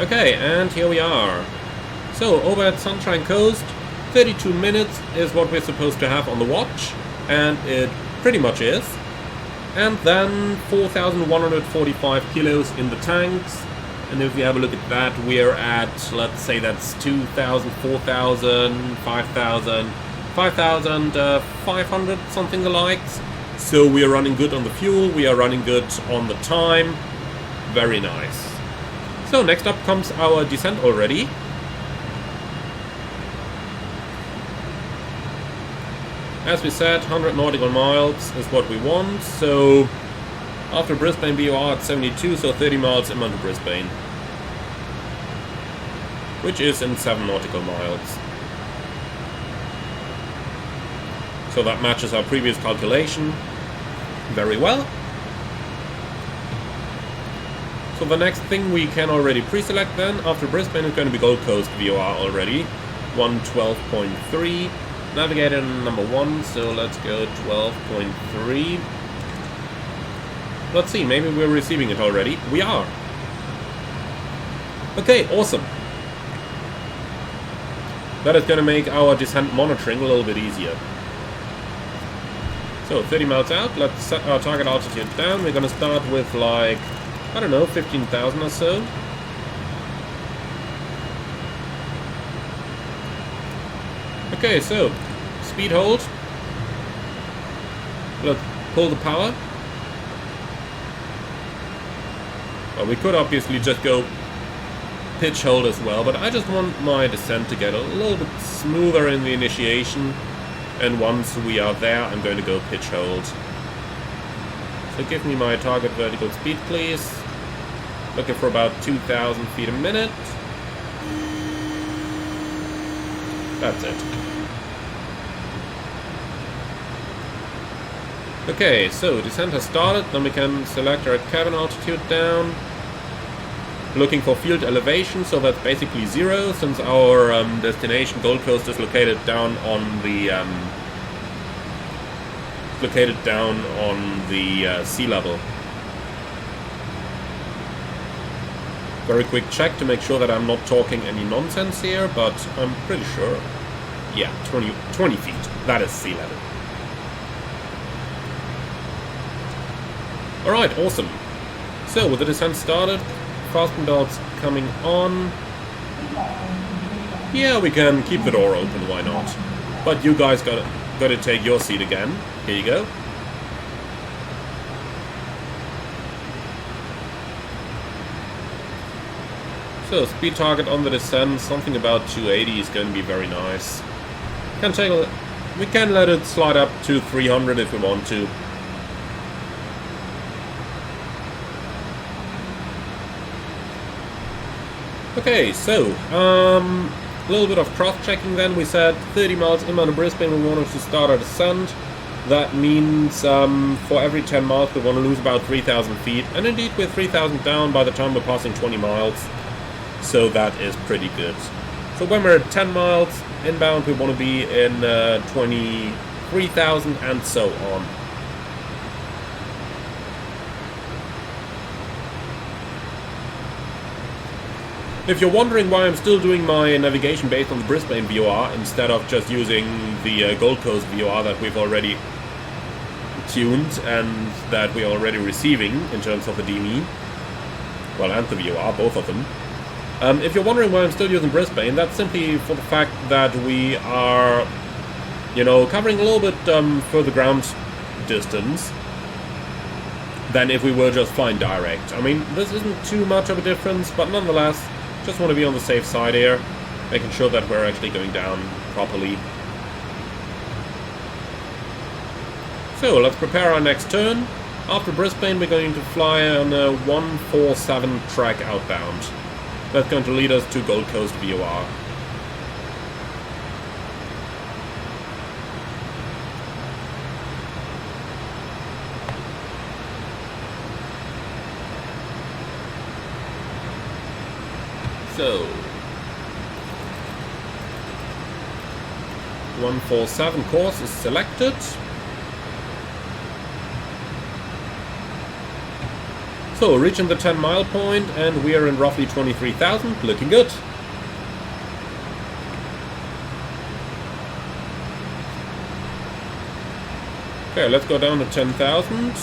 Okay, and here we are. So, over at Sunshine Coast, 32 minutes is what we're supposed to have on the watch, and it pretty much is. And then 4,145 kilos in the tanks. And if we have a look at that, we're at, let's say that's 2,000, 4,000, 5,000, 5,500, something alike. So we are running good on the fuel, we are running good on the time. Very nice. So next up comes our descent already. As we said, 100 nautical miles is what we want, so after Brisbane VOR at 72, so 30 miles inbound to Brisbane, which is in 7 nautical miles. So that matches our previous calculation very well. So the next thing we can already pre-select then, after Brisbane, is going to be Gold Coast VOR already, 112.3. Navigator number 1, so let's go 12.3. Let's see, maybe we're receiving it already. We are. Okay, awesome. That is going to make our descent monitoring a little bit easier. So, 30 miles out, let's set our target altitude down. We're going to start with, like, I don't know, 15,000 or so. Okay, so speed hold. Let's pull the power. Well, we could obviously just go pitch hold as well, but I just want my descent to get a little bit smoother in the initiation. And once we are there, I'm going to go pitch hold. So give me my target vertical speed, please. Looking for about 2,000 feet a minute. That's it. Okay, so descent has started, then we can select our cabin altitude down. Looking for field elevation, so that's basically 0, since our destination Gold Coast is located down on the sea level. Very quick check to make sure that I'm not talking any nonsense here, but I'm pretty sure. Yeah, 20 feet. That is sea level. Alright, awesome. So, with the descent started, fasten belts coming on. Yeah, we can keep the door open, why not? But you guys gotta take your seat again. Here you go. So, speed target on the descent, something about 280 is going to be very nice. We can let it slide up to 300 if we want to. Okay, so, a little bit of cross-checking then. We said 30 miles inbound to Brisbane, we wanted to start our descent. That means for every 10 miles we want to lose about 3,000 feet. And indeed, we're 3,000 down by the time we're passing 20 miles. So that is pretty good. So when we're at 10 miles inbound, we want to be in 23,000 and so on. If you're wondering why I'm still doing my navigation based on the Brisbane VOR instead of just using the Gold Coast VOR that we've already tuned and that we're already receiving in terms of the DME, well, and the VOR, both of them. If you're wondering why I'm still using Brisbane, that's simply for the fact that we are, covering a little bit further ground distance than if we were just flying direct. I mean, this isn't too much of a difference, but nonetheless, just want to be on the safe side here, making sure that we're actually going down properly. So, let's prepare our next turn. After Brisbane, we're going to fly on a 147 track outbound. That's going to lead us to Gold Coast VOR. So, 147 course is selected. So, reaching the 10-mile point, and we are in roughly 23,000, looking good. Okay, let's go down to 10,000.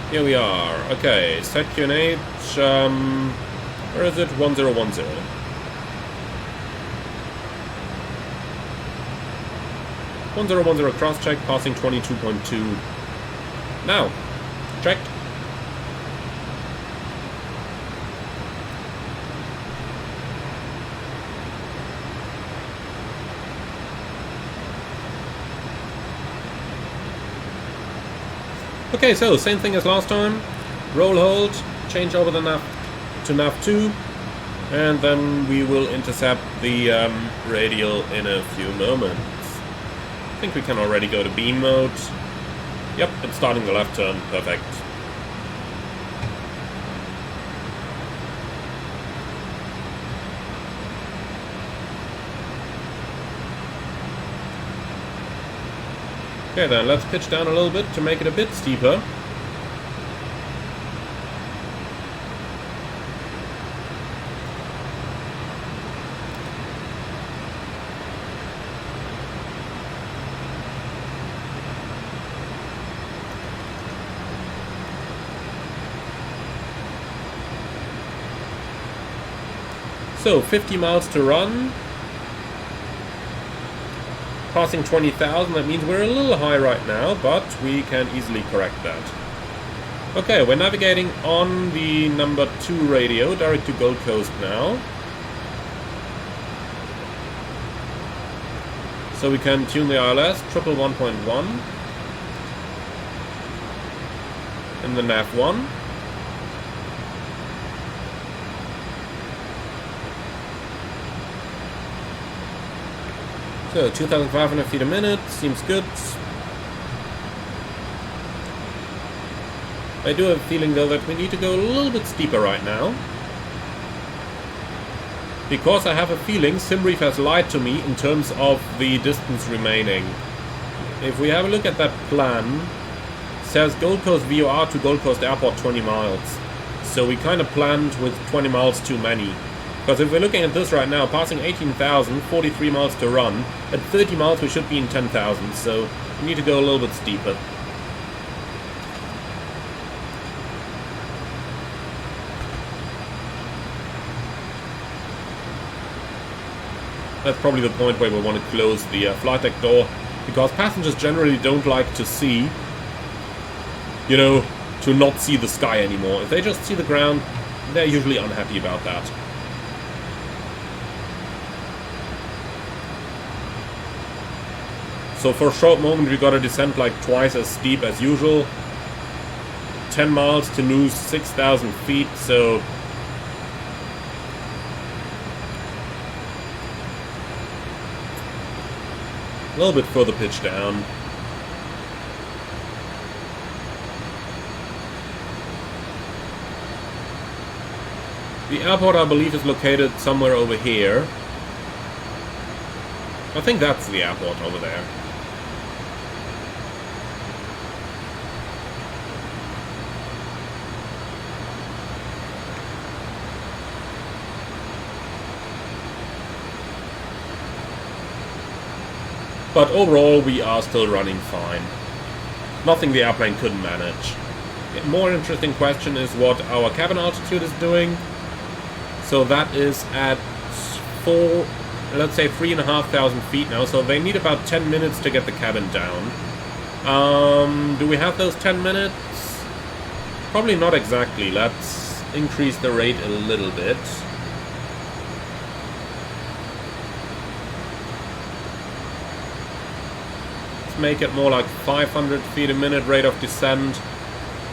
Here we are. Okay, set QNH, where is it? 1010. Cross check, passing 22.2. Now, checked. Okay, so same thing as last time. Roll hold, change over the nav to nav 2, and then we will intercept the radial in a few moments. I think we can already go to beam mode. Yep, it's starting the left turn. Perfect. Okay then, let's pitch down a little bit to make it a bit steeper. So, 50 miles to run. Passing 20,000, that means we're a little high right now, but we can easily correct that. Okay, we're navigating on the number 2 radio, direct to Gold Coast now. So we can tune the ILS, 111.1. In the nav 1. So 2,500 feet a minute, seems good. I do have a feeling though that we need to go a little bit steeper right now. Because I have a feeling SimRief has lied to me in terms of the distance remaining. If we have a look at that plan, it says Gold Coast VOR to Gold Coast Airport 20 miles. So we kind of planned with 20 miles too many. Because if we're looking at this right now, passing 18,000, 43 miles to run, at 30 miles we should be in 10,000, so we need to go a little bit steeper. That's probably the point where we want to close the flight deck door, because passengers generally don't like to see, you know, to not see the sky anymore. If they just see the ground, they're usually unhappy about that. So for a short moment we gotta descend like twice as steep as usual. 10 miles to lose 6,000 feet, so... a little bit further pitch down. The airport, I believe, is located somewhere over here. I think that's the airport over there. But overall, we are still running fine. Nothing the airplane couldn't manage. A more interesting question is what our cabin altitude is doing. So that is at let's say 3,500 feet now. So they need about 10 minutes to get the cabin down. Do we have those 10 minutes? Probably not exactly. Let's increase the rate a little bit. Make it more like 500 feet a minute rate of descent.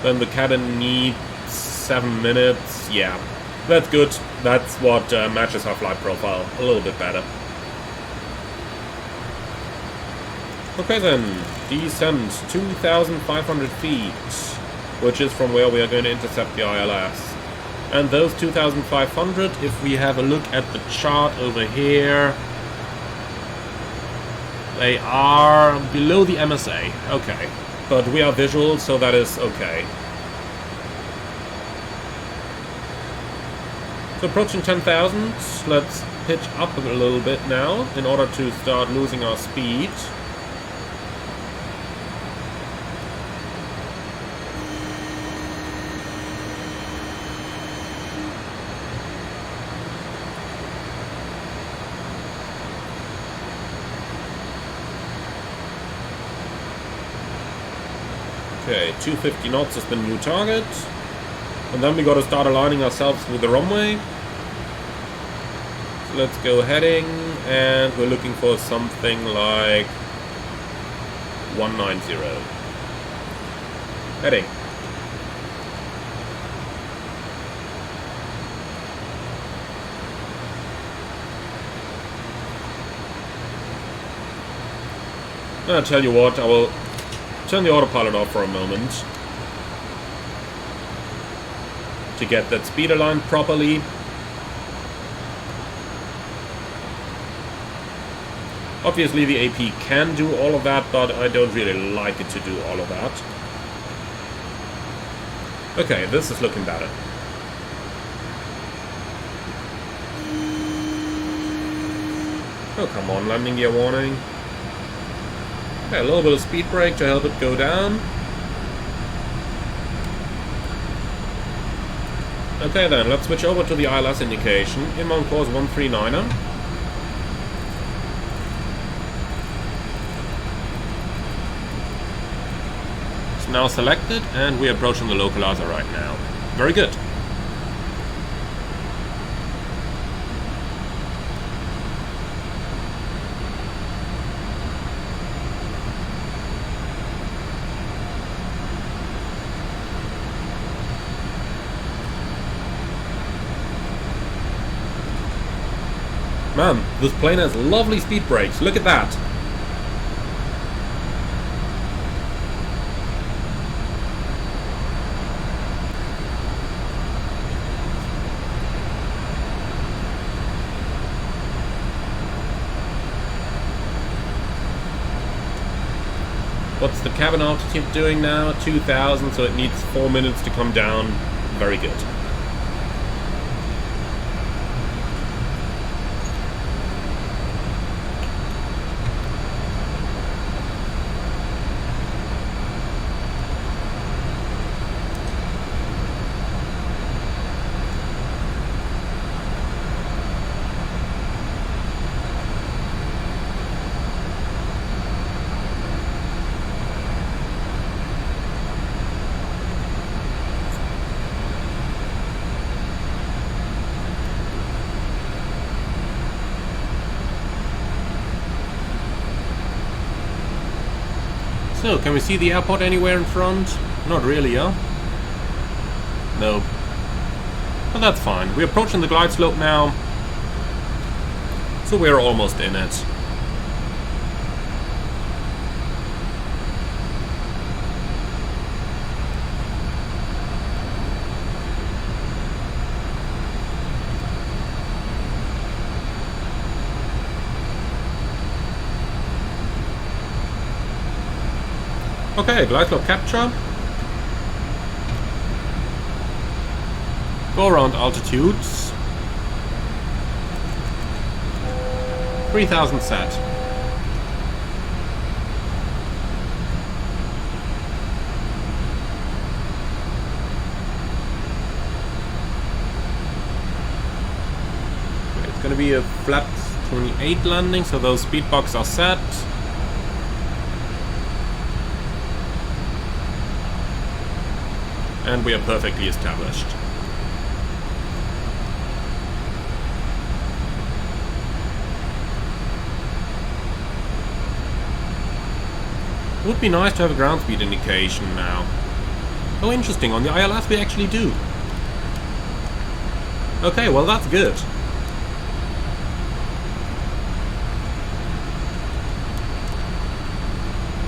Then the cabin needs 7 minutes. Yeah, that's good. That's what matches our flight profile a little bit better. Okay then, descent 2,500 feet, which is from where we are going to intercept the ILS. And those 2,500, if we have a look at the chart over here, they are below the MSA. Okay. But we are visual, so that is okay. So approaching 10,000. Let's pitch up a little bit now in order to start losing our speed. Okay, 250 knots is the new target. And then we got to start aligning ourselves with the runway. So let's go heading, and we're looking for something like 190. Heading. I'll tell you what, I will turn the autopilot off for a moment to get that speed aligned properly. Obviously the AP can do all of that, but I don't really like it to do all of that. Okay, this is looking better. Oh, come on, landing gear warning. Okay, a little bit of speed brake to help it go down. Okay then, let's switch over to the ILS indication. Inbound course 139er. It's now selected, and we're approaching the localizer right now. Very good. Man, this plane has lovely speed brakes. Look at that. What's the cabin altitude doing now? 2,000, so it needs 4 minutes to come down. Very good. So, can we see the airport anywhere in front? Not really, huh? No. But that's fine. We're approaching the glide slope now. So we're almost in it. Okay, glide slope capture. Go around altitudes. 3,000 set. It's gonna be a flat 28 landing, so those speed boxes are set. And we are perfectly established. Would be nice to have a ground speed indication now. Oh, interesting. On the ILS we actually do. Okay, well that's good.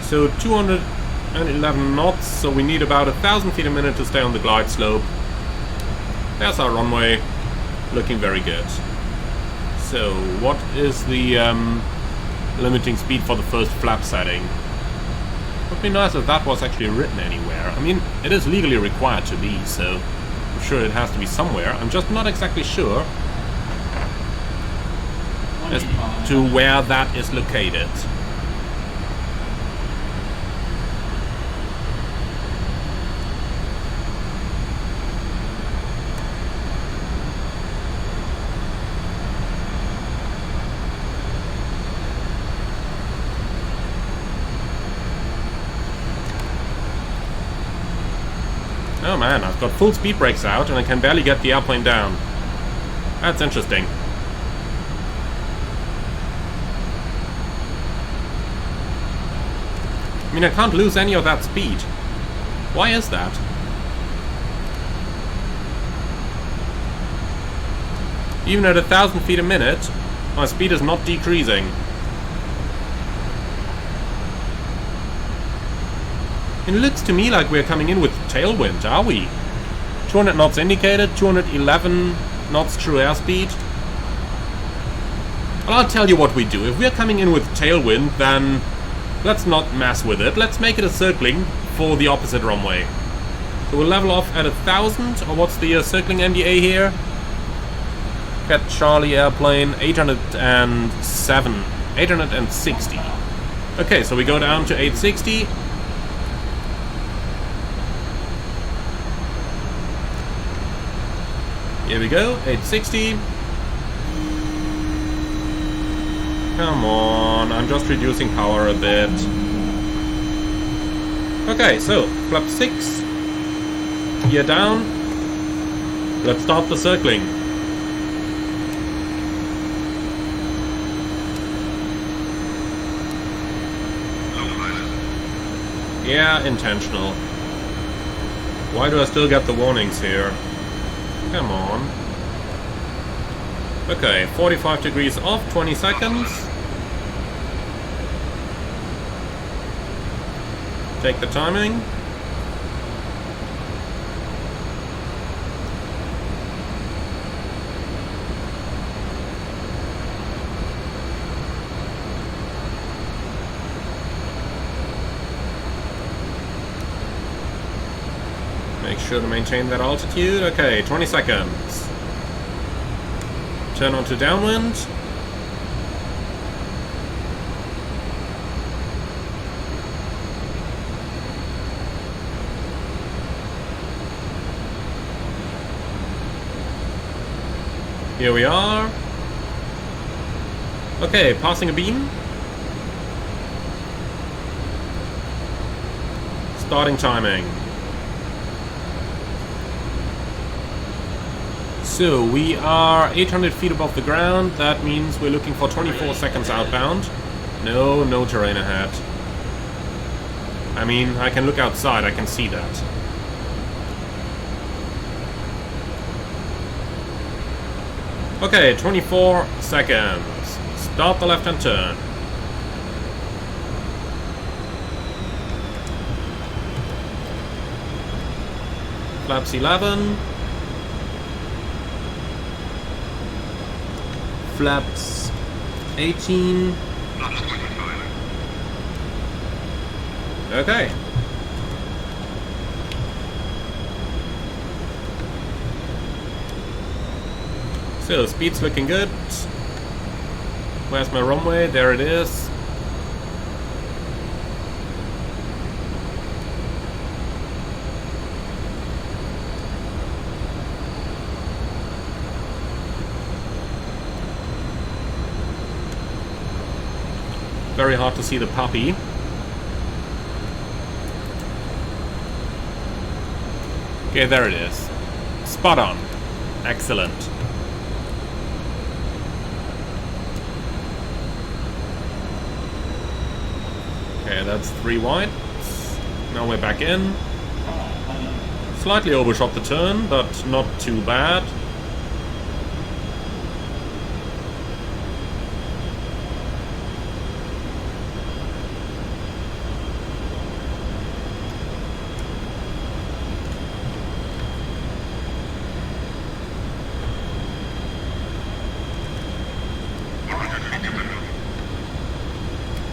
So 211 knots, so we need about 1,000 feet a minute to stay on the glide slope. There's our runway, looking very good. So, what is the limiting speed for the first flap setting? Would be nice if that was actually written anywhere. I mean, it is legally required to be, so I'm sure it has to be somewhere. I'm just not exactly sure as to where that is located. Oh man, I've got full speed brakes out and I can barely get the airplane down. That's interesting. I mean, I can't lose any of that speed. Why is that? Even at 1,000 feet a minute, my speed is not decreasing. It looks to me like we're coming in with tailwind, are we? 200 knots indicated, 211 knots true airspeed. Well, I'll tell you what we do. If we're coming in with tailwind, then let's not mess with it. Let's make it a circling for the opposite runway. So we'll level off at 1,000, or what's the circling MDA here? Cat Charlie airplane, 807, 860. Okay, so we go down to 860. Here we go, 860. Come on, I'm just reducing power a bit. Okay, so, flap 6. Gear down. Let's start the circling. Yeah, intentional. Why do I still get the warnings here? Come on. Okay, 45 degrees off, 20 seconds. Take the timing. Make sure to maintain that altitude. Okay, 20 seconds. Turn on to downwind. Here we are. Okay, passing a beam. Starting timing. So, we are 800 feet above the ground. That means we're looking for 24 seconds outbound. No terrain ahead. I mean, I can look outside, I can see that. Okay, 24 seconds. Start the left-hand turn. Flaps 11. Flaps 18. Okay. So, speed's looking good. Where's my runway? There it is. Very hard to see the puppy. Okay, there it is. Spot on. Excellent. Okay, that's 3 wide. Now we're back in. Slightly overshot the turn, but not too bad.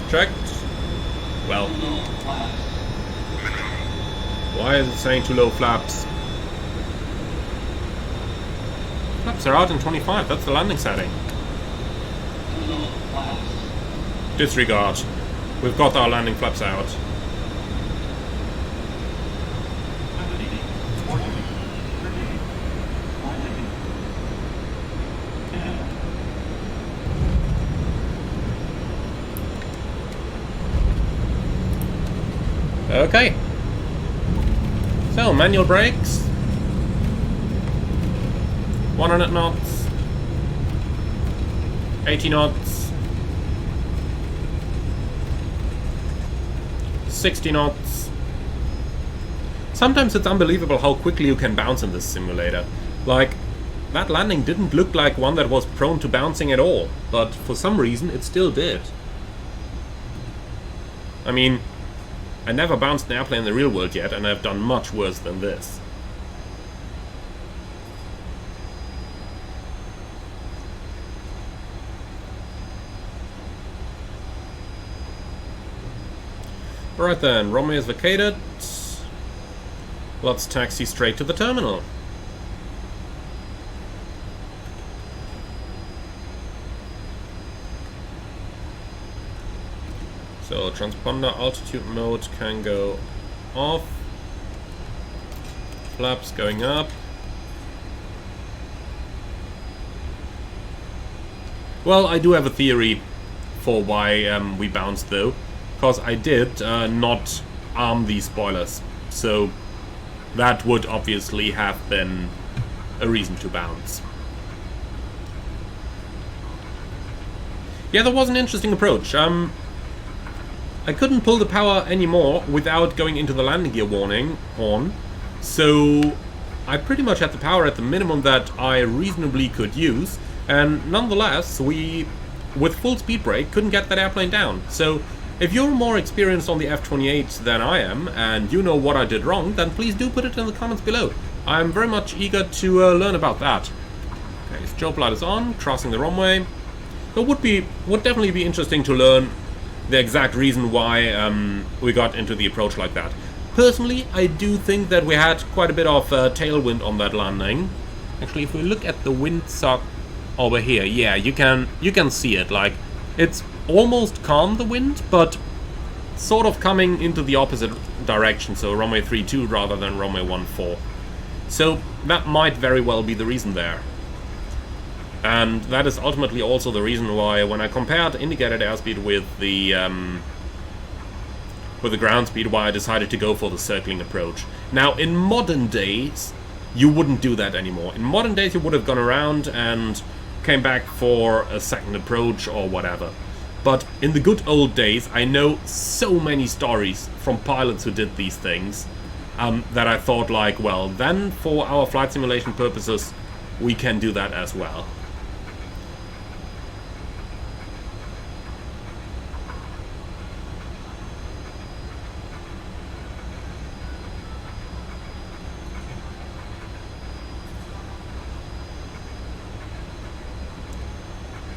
Checked. Well. Why is it saying too low flaps? Flaps are out in 25, that's the landing setting. Disregard. We've got our landing flaps out. Okay. So, manual brakes. 100 knots. 80 knots. 60 knots. Sometimes it's unbelievable how quickly you can bounce in this simulator. Like, that landing didn't look like one that was prone to bouncing at all, but for some reason it still did. I mean, I never bounced an airplane in the real world yet, and I've done much worse than this. Alright then, runway is vacated. Let's taxi straight to the terminal. So, transponder altitude mode can go off. Flaps going up. Well, I do have a theory for why we bounced though. Because I did not arm these spoilers. So, that would obviously have been a reason to bounce. Yeah, that was an interesting approach. I couldn't pull the power anymore without going into the landing gear warning on, so I pretty much had the power at the minimum that I reasonably could use, And nonetheless, we, with full speed brake, couldn't get that airplane down. So if you're more experienced on the F-28 than I am, and you know what I did wrong, then please do put it in the comments below. I'm very much eager to learn about that. Okay, strobe light is on, crossing the runway. It would definitely be interesting to learn the exact reason why we got into the approach like that. Personally, I do think that we had quite a bit of tailwind on that landing. Actually, if we look at the windsock over here, yeah, you can see it. Like, it's almost calm, the wind, but sort of coming into the opposite direction, so runway 32 rather than runway 14. So that might very well be the reason there. And that is ultimately also the reason why, when I compared indicated airspeed with the ground speed, why I decided to go for the circling approach. Now, in modern days, you wouldn't do that anymore. In modern days, you would have gone around and came back for a second approach or whatever. But in the good old days, I know so many stories from pilots who did these things that I thought, like, well, then for our flight simulation purposes, we can do that as well.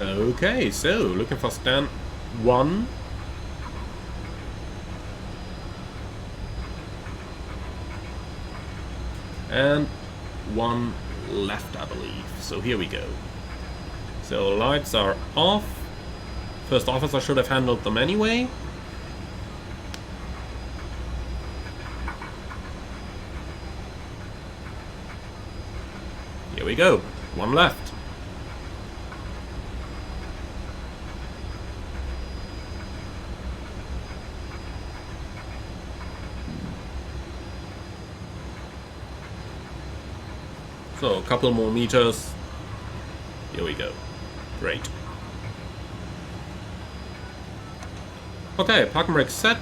Okay, so looking for stand 1. And 1 left, I believe. So here we go. So lights are off. First officer should have handled them anyway. Here we go. 1 left. So, a couple more meters. Here we go. Great. Okay, park and brake set.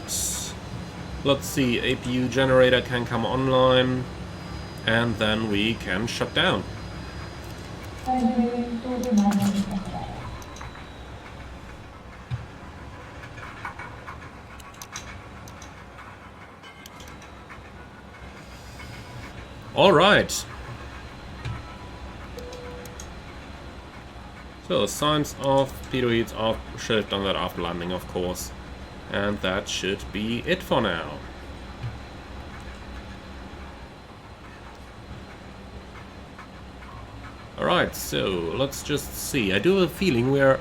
Let's see, APU generator can come online. And then we can shut down. Alright. So, signs off, pitot heats off, should have done that after landing, of course. And that should be it for now. Alright, so let's just see. I do have a feeling we're...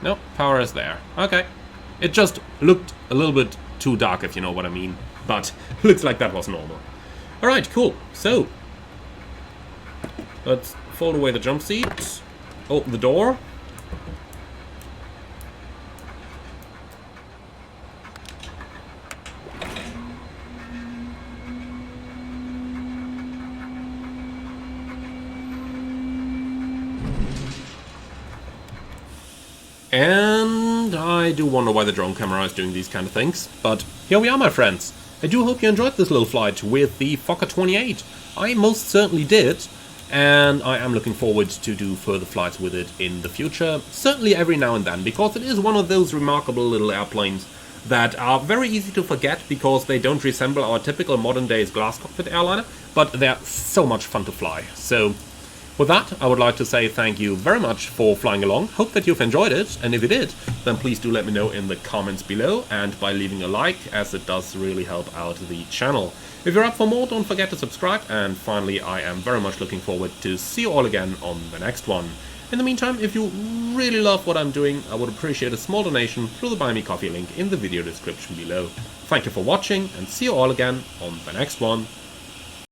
Nope, power is there. Okay. It just looked a little bit too dark, if you know what I mean. But looks like that was normal. Alright, cool. So, let's fold away the jump seat, open the door. And I do wonder why the drone camera is doing these kind of things, but here we are, my friends. I do hope you enjoyed this little flight with the Fokker 28. I most certainly did. And I am looking forward to do further flights with it in the future, certainly every now and then, because it is one of those remarkable little airplanes that are very easy to forget because they don't resemble our typical modern days glass cockpit airliner, but they're so much fun to fly. So with that, I would like to say thank you very much for flying along. Hope that you've enjoyed it, and if you did, then please do let me know in the comments below and by leaving a like, as it does really help out the channel. If you're up for more, don't forget to subscribe, and finally, I am very much looking forward to see you all again on the next one. In the meantime, if you really love what I'm doing, I would appreciate a small donation through the Buy Me Coffee link in the video description below. Thank you for watching, and see you all again on the next one.